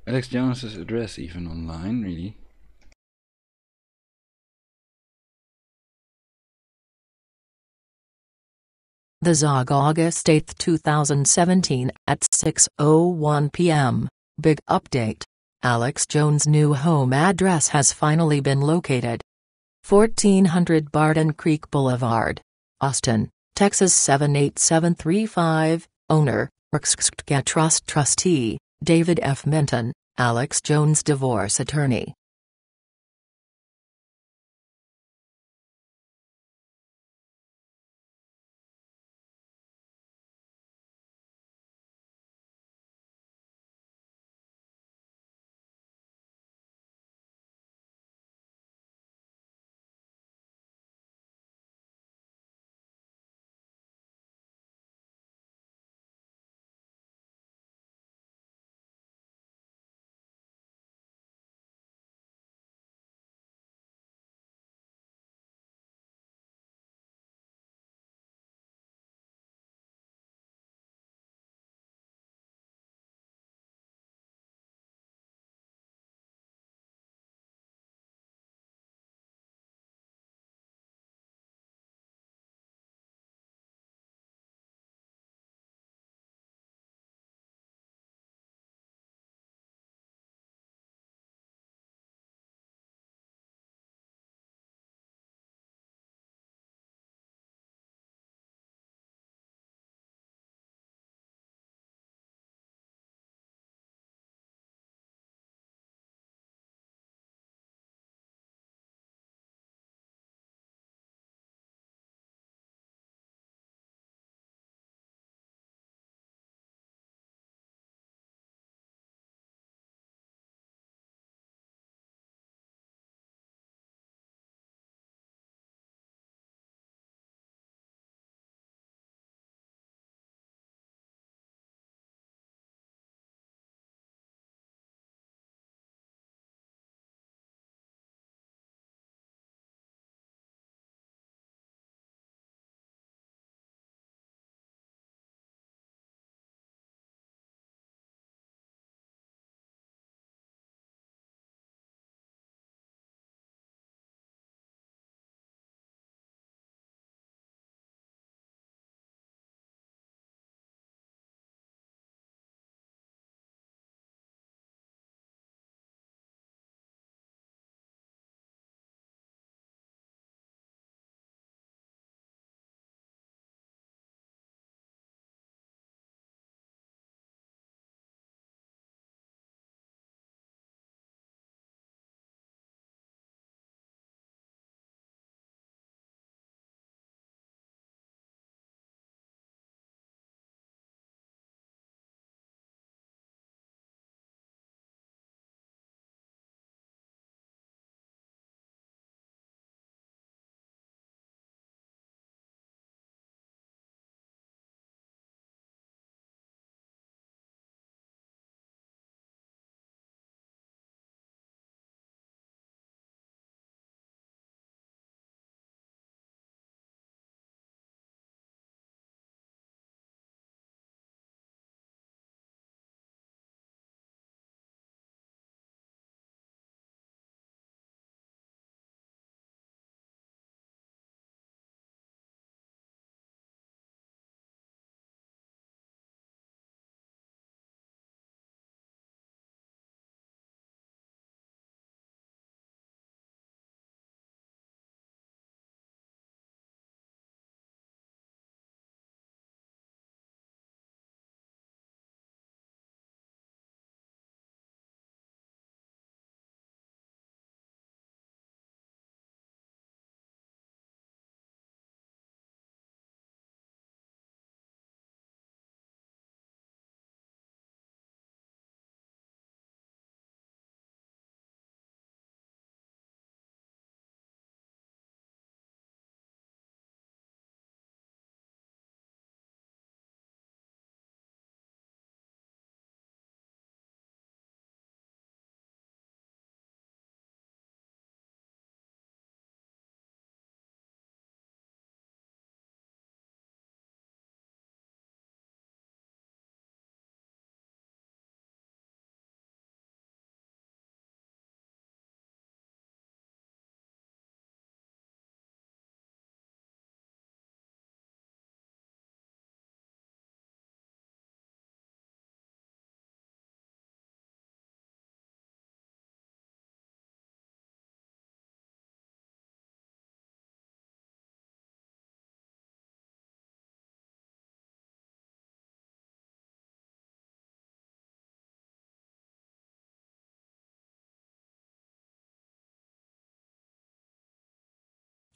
Alex Jones's address even online, really. The Zog, August 8, 2017 at 6:01 p.m. Big update. Alex Jones' new home address has finally been located. 1400 Barton Creek Boulevard, Austin, Texas 78735. Owner, Rxxxxxx Trust Trustee, David F. Minton, Alex Jones divorce attorney.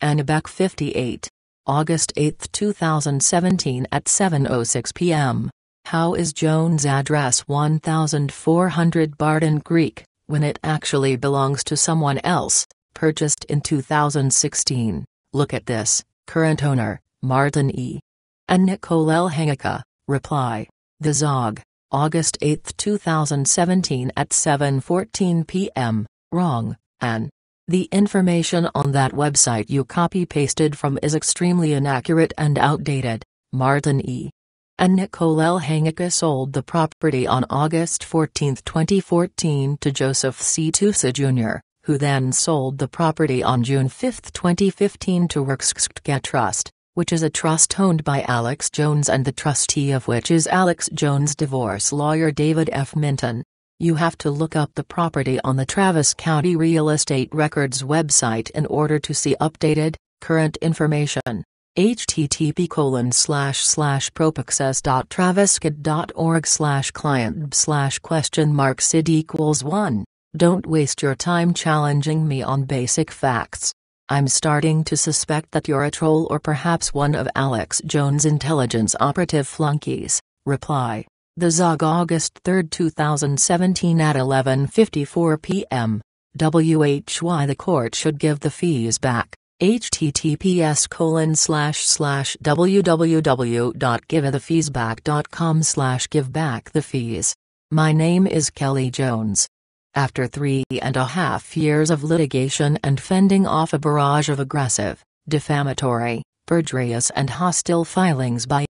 Annabeck 58. August 8, 2017 at 7:06 p.m. How is Jones' address 1400 Barton Creek, when it actually belongs to someone else, purchased in 2016? Look at this. Current owner, Martin E. And Nicole L. Hengeka. Reply. The Zog. August 8, 2017 at 7:14 p.m. Wrong, Ann. The information on that website you copy-pasted from is extremely inaccurate and outdated. Martin E. and Nicole L. Hengeka sold the property on August 14, 2014 to Joseph C. Tusa Jr., who then sold the property on June 5, 2015 to Worksket Trust, which is a trust owned by Alex Jones and the trustee of which is Alex Jones' divorce lawyer David F. Minton. You have to look up the property on the Travis County Real Estate Records website in order to see updated, current information. http://propaxes.traviscat.org/client/?sid=1. Don't waste your time challenging me on basic facts. I'm starting to suspect that you're a troll or perhaps one of Alex Jones' intelligence operative flunkies. Reply. The Zog August 3, 2017 at 11:54 p.m. WHY the court should give the fees back. https://www.givethefeesback.com/give back the fees. My name is Kelly Jones. After 3.5 years of litigation and fending off a barrage of aggressive, defamatory, perjurious and hostile filings by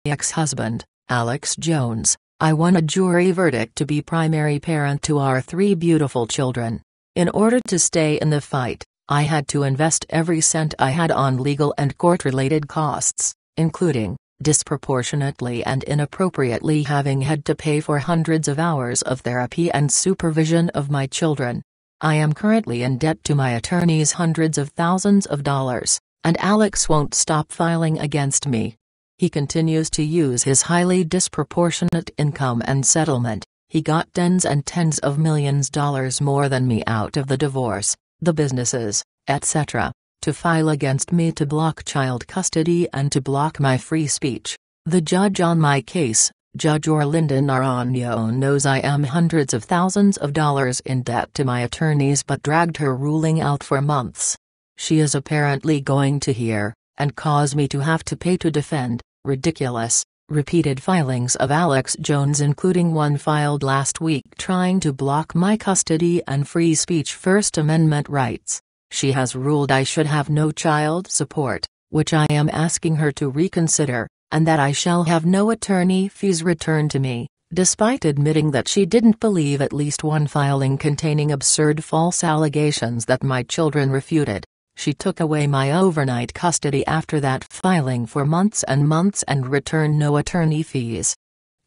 ex-husband, Alex Jones, I won a jury verdict to be primary parent to our 3 beautiful children. In order to stay in the fight, I had to invest every cent I had on legal and court-related costs, including, disproportionately and inappropriately having had to pay for hundreds of hours of therapy and supervision of my children. I am currently in debt to my attorneys hundreds of thousands of dollars, and Alex won't stop filing against me. He continues to use his highly disproportionate income and settlement. He got tens and tens of millions dollars more than me out of the divorce, the businesses, etc., to file against me to block child custody and to block my free speech. The judge on my case, Judge Orlinda Naranjo, knows I am hundreds of thousands of dollars in debt to my attorneys but dragged her ruling out for months. She is apparently going to hear, and cause me to have to pay to defend, ridiculous, repeated filings of Alex Jones, including one filed last week trying to block my custody and free speech First Amendment rights. She has ruled I should have no child support, which I am asking her to reconsider, and that I shall have no attorney fees returned to me, despite admitting that she didn't believe at least one filing containing absurd false allegations that my children refuted. She took away my overnight custody after that filing for months and months and returned no attorney fees.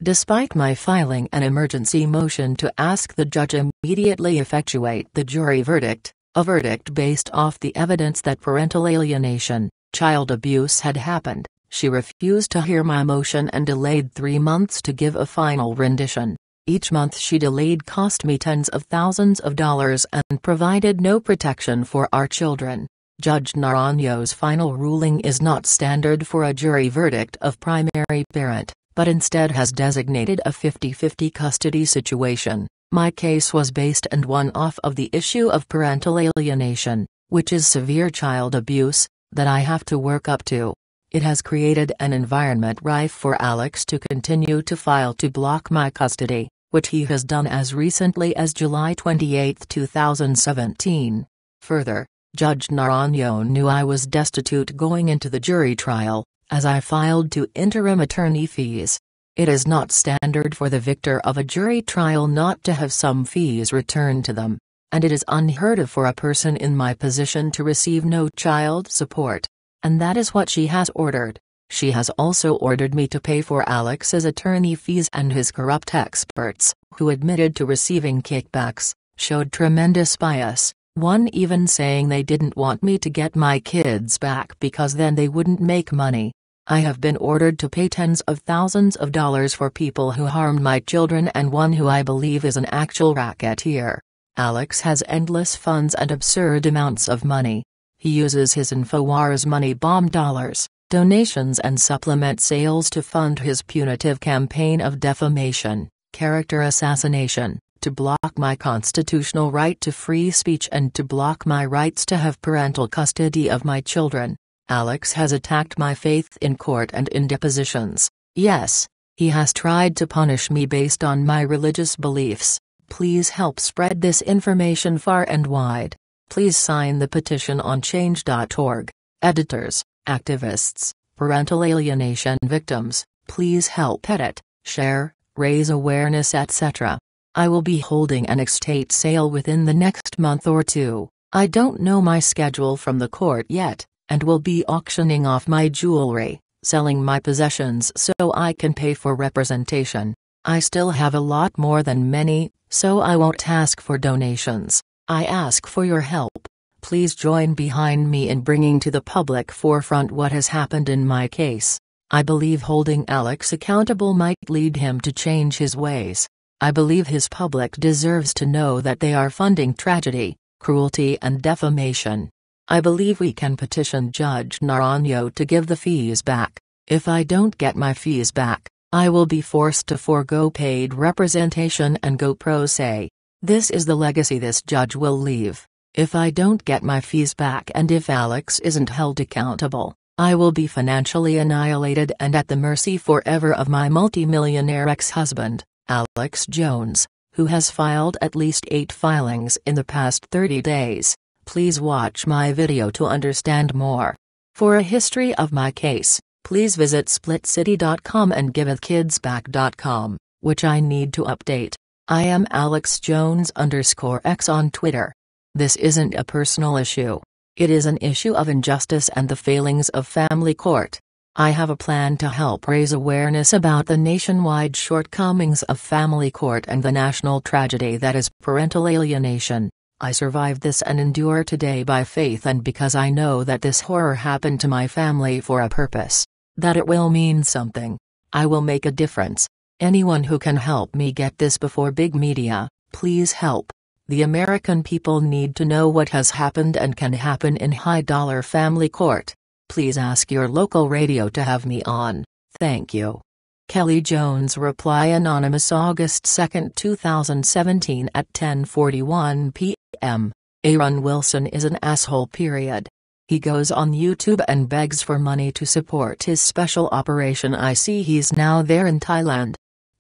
Despite my filing an emergency motion to ask the judge immediately effectuate the jury verdict, a verdict based off the evidence that parental alienation, child abuse had happened, she refused to hear my motion and delayed 3 months to give a final rendition. Each month she delayed cost me tens of thousands of dollars and provided no protection for our children. Judge Naranjo's final ruling is not standard for a jury verdict of primary parent, but instead has designated a 50-50 custody situation. My case was based and won off of the issue of parental alienation, which is severe child abuse, that I have to work up to. It has created an environment rife for Alex to continue to file to block my custody, which he has done as recently as July 28, 2017. Further, Judge Naranjo knew I was destitute going into the jury trial, as I filed to interim attorney fees. It is not standard for the victor of a jury trial not to have some fees returned to them, and it is unheard of for a person in my position to receive no child support. And that is what she has ordered. She has also ordered me to pay for Alex's attorney fees, and his corrupt experts, who admitted to receiving kickbacks, showed tremendous bias. One even saying they didn't want me to get my kids back because then they wouldn't make money. I have been ordered to pay tens of thousands of dollars for people who harmed my children and one who I believe is an actual racketeer. Alex has endless funds and absurd amounts of money. He uses his InfoWars money bomb dollars, donations and supplement sales to fund his punitive campaign of defamation, character assassination, to block my constitutional right to free speech and to block my rights to have parental custody of my children. Alex has attacked my faith in court and in depositions. Yes, he has tried to punish me based on my religious beliefs. Please help spread this information far and wide. Please sign the petition on change.org. Editors, activists, parental alienation victims, please help edit, share, raise awareness, etc. I will be holding an estate sale within the next month or two. I don't know my schedule from the court yet, and will be auctioning off my jewelry, selling my possessions so I can pay for representation. I still have a lot more than many, so I won't ask for donations. I ask for your help. Please join behind me in bringing to the public forefront what has happened in my case. I believe holding Alex accountable might lead him to change his ways. I believe his public deserves to know that they are funding tragedy, cruelty and defamation. I believe we can petition Judge Naranjo to give the fees back. If I don't get my fees back, I will be forced to forego paid representation and go pro se. This is the legacy this judge will leave. If I don't get my fees back and if Alex isn't held accountable, I will be financially annihilated and at the mercy forever of my multimillionaire ex-husband, Alex Jones, who has filed at least 8 filings in the past 30 days. Please watch my video to understand more. For a history of my case, please visit splitcity.com and givethkidsback.com, which I need to update. I am Alex Jones_X on Twitter. This isn't a personal issue. It is an issue of injustice and the failings of family court. I have a plan to help raise awareness about the nationwide shortcomings of family court and the national tragedy that is parental alienation. I survived this and endure today by faith and because I know that this horror happened to my family for a purpose. That it will mean something. I will make a difference. Anyone who can help me get this before big media, please help. The American people need to know what has happened and can happen in high-dollar family court. Please ask your local radio to have me on. Thank you. Kelly Jones reply anonymous August 2, 2017 at 10:41 p.m. Aaron Wilson is an asshole period. He goes on YouTube and begs for money to support his special operation. I see he's now there in Thailand.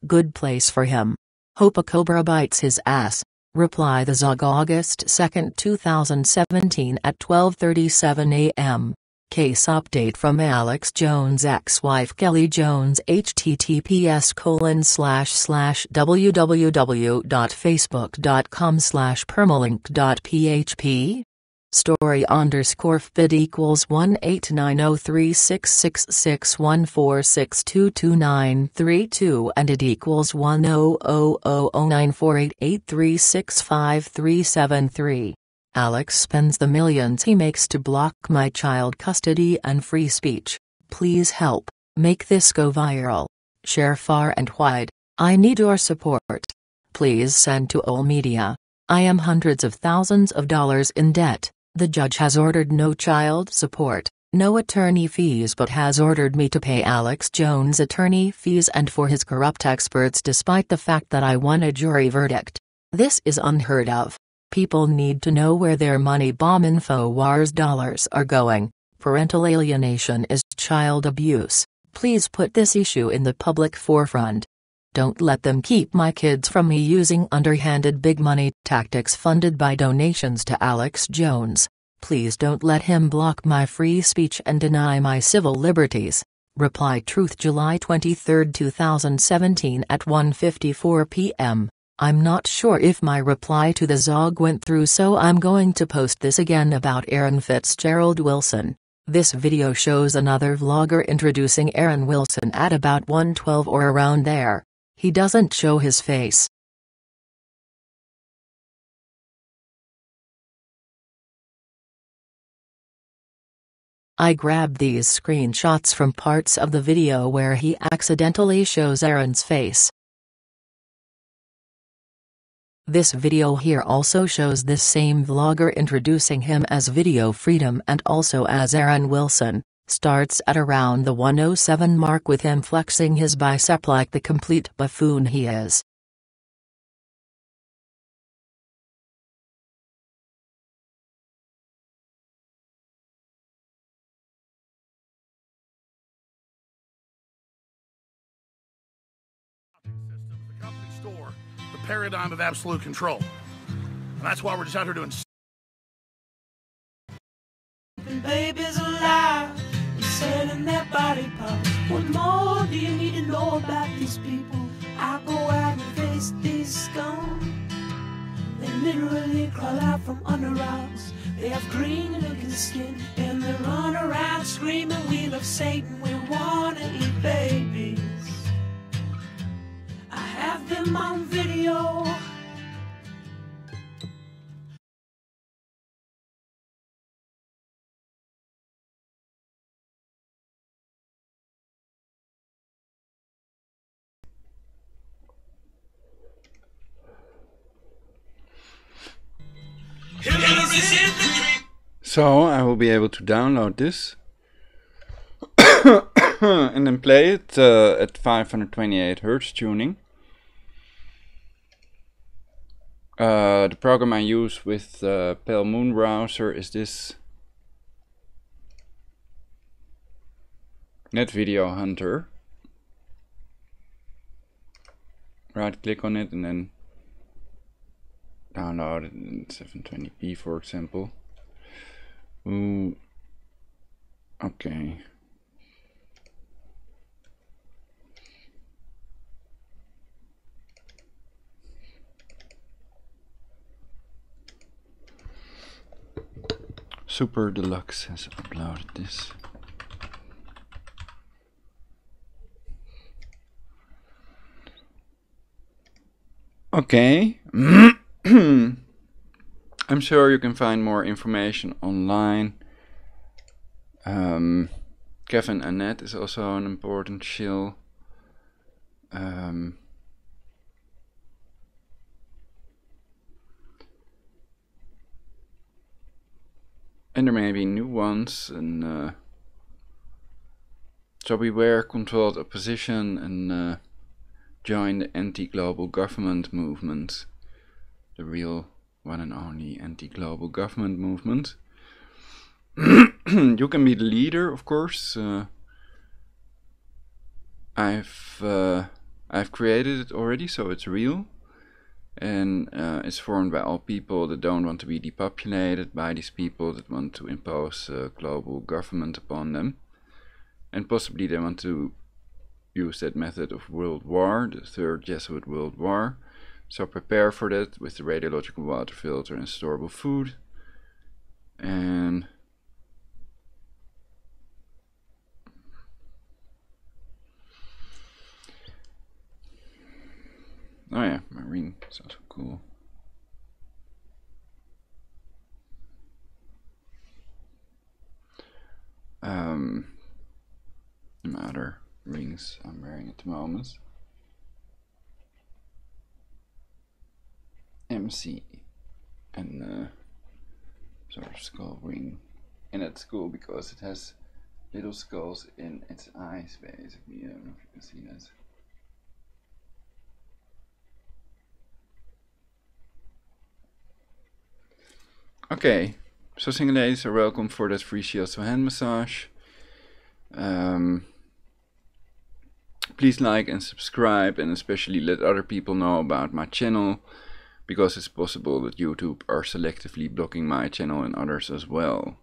Good place for him. Hope a cobra bites his ass. Reply the Zog August 2, 2017 at 12:37 a.m. Case update from Alex Jones' ex-wife Kelly Jones https://www.facebook.com/permalink.php Story_fbid equals 189036614622932 and it equals 1000948836537. Alex spends the millions he makes to block my child custody and free speech. Please help, make this go viral. Share far and wide. I need your support. Please send to all media. I am hundreds of thousands of dollars in debt. The judge has ordered no child support, no attorney fees but has ordered me to pay Alex Jones attorney fees and for his corrupt experts despite the fact that I won a jury verdict. This is unheard of. People need to know where their money bomb InfoWars dollars are going. Parental alienation is child abuse. Please put this issue in the public forefront. Don't let them keep my kids from me using underhanded big money tactics funded by donations to Alex Jones. Please don't let him block my free speech and deny my civil liberties. Reply Truth July 23, 2017 at 1:54 p.m. I'm not sure if my reply to the Zog went through, so I'm going to post this again about Aaron Fitzgerald Wilson. This video shows another vlogger introducing Aaron Wilson at about 1:12 or around there. He doesn't show his face. I grabbed these screenshots from parts of the video where he accidentally shows Aaron's face. This video here also shows this same vlogger introducing him as Video Freedom and also as Aaron Wilson. Starts at around the 107 mark with him flexing his bicep like the complete buffoon he is. Systems, the company store, the paradigm of absolute control. And that's why we're just out here doing. Babies alive, they're selling their body parts. What more do you need to know about these people? I go out and face these scum. They literally crawl out from under rocks. They have green looking skin and they run around screaming, we love Satan, we wanna eat babies. I have them on video. So I will be able to download this and then play it at 528 Hz tuning. The program I use with Pale Moon browser is this Net Video Hunter. Right click on it and then download it in 720p, for example. Ooh. Okay. Super Deluxe has uploaded this. Okay. I'm sure you can find more information online. Kevin Annette is also an important shill. And there may be new ones, and so beware controlled opposition and join the anti-global government movement, the real one and only anti-global government movement. You can be the leader, of course. I've created it already, so it's real, and it's formed by all people that don't want to be depopulated, by these people that want to impose global government upon them, and possibly they want to use that method of world war, the third Jesuit world war. So prepare for that with the radiological water filter and storable food. And oh yeah, my ring is also cool. My other rings I'm wearing at the moment. MC and sort of skull ring, and it's cool because it has little skulls in its eyes, basically. I don't know if you can see that. Okay, so single ladies are welcome for that free Shills to hand massage. Please like and subscribe, and especially let other people know about my channel, because it's possible that YouTube are selectively blocking my channel and others as well.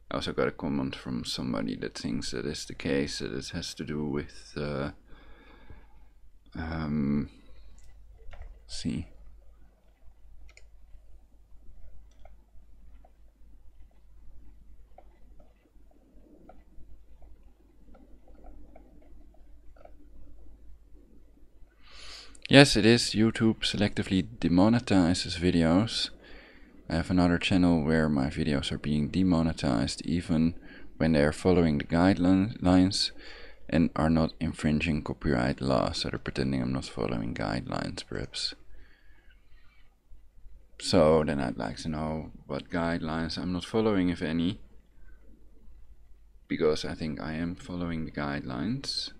I also got a comment from somebody that thinks that is the case, that it has to do with see. Yes, it is. YouTube selectively demonetizes videos. I have another channel where my videos are being demonetized even when they are following the guidelines and are not infringing copyright laws. So they're pretending I'm not following guidelines, perhaps. So then I'd like to know what guidelines I'm not following, if any, because I think I am following the guidelines.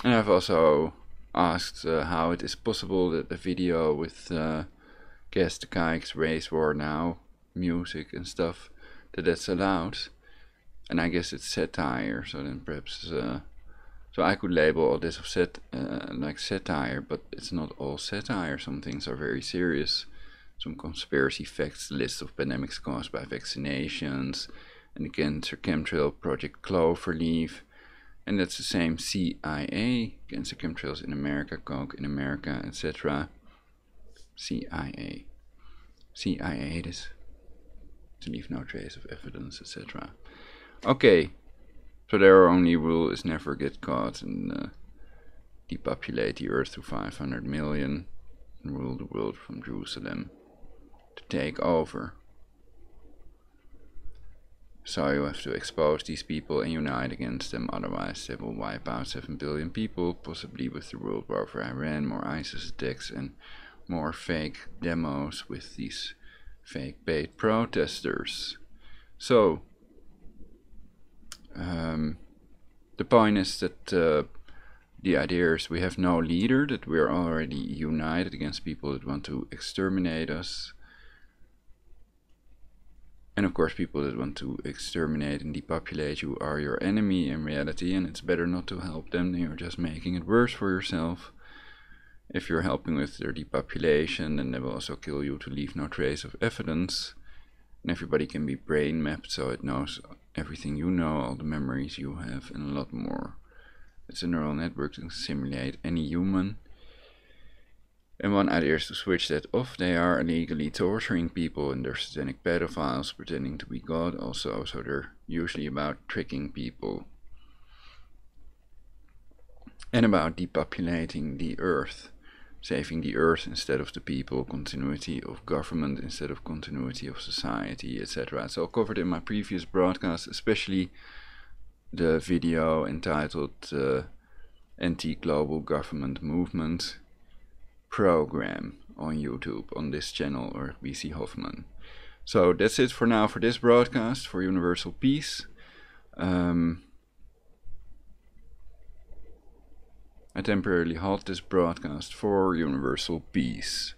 And I've also asked how it is possible that the video with Guess the Kike's Race War Now music and stuff, that's allowed. And I guess it's satire, so then perhaps so I could label all this of like satire, but it's not all satire. Some things are very serious. Some conspiracy facts, list of pandemics caused by vaccinations, and the Cancer Chemtrail Project Cloverleaf, and that's the same CIA, Cancer Chemtrails in America, Coke in America, etc. CIA, it is to leave no trace of evidence, etc. Okay. So their only rule is never get caught and depopulate the earth to 500 million and rule the world from Jerusalem to take over. So you have to expose these people and unite against them, otherwise they will wipe out 7 billion people, possibly with the world war for Iran, more ISIS attacks and more fake demos with these fake paid protesters. So the point is that the idea is we have no leader, that we are already united against people that want to exterminate us. And of course people that want to exterminate and depopulate you are your enemy in reality, and it's better not to help them, you're just making it worse for yourself. If you're helping with their depopulation, then they will also kill you to leave no trace of evidence. And everybody can be brain mapped so it knows everything you know, all the memories you have, and a lot more. It's a neural network to simulate any human. And one idea is to switch that off. They are illegally torturing people, and they're satanic pedophiles pretending to be God also, so they're usually about tricking people. And about depopulating the earth. Saving the earth instead of the people, continuity of government instead of continuity of society, etc. It's all covered in my previous broadcast, especially the video entitled Anti-Global Government Movement Program on YouTube, on this channel, or BC Hoffman. So that's it for now for this broadcast, for Universal Peace. I temporarily halt this broadcast for Universal Peace.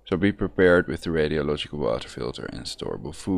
So be prepared with the radiological water filter and storable food.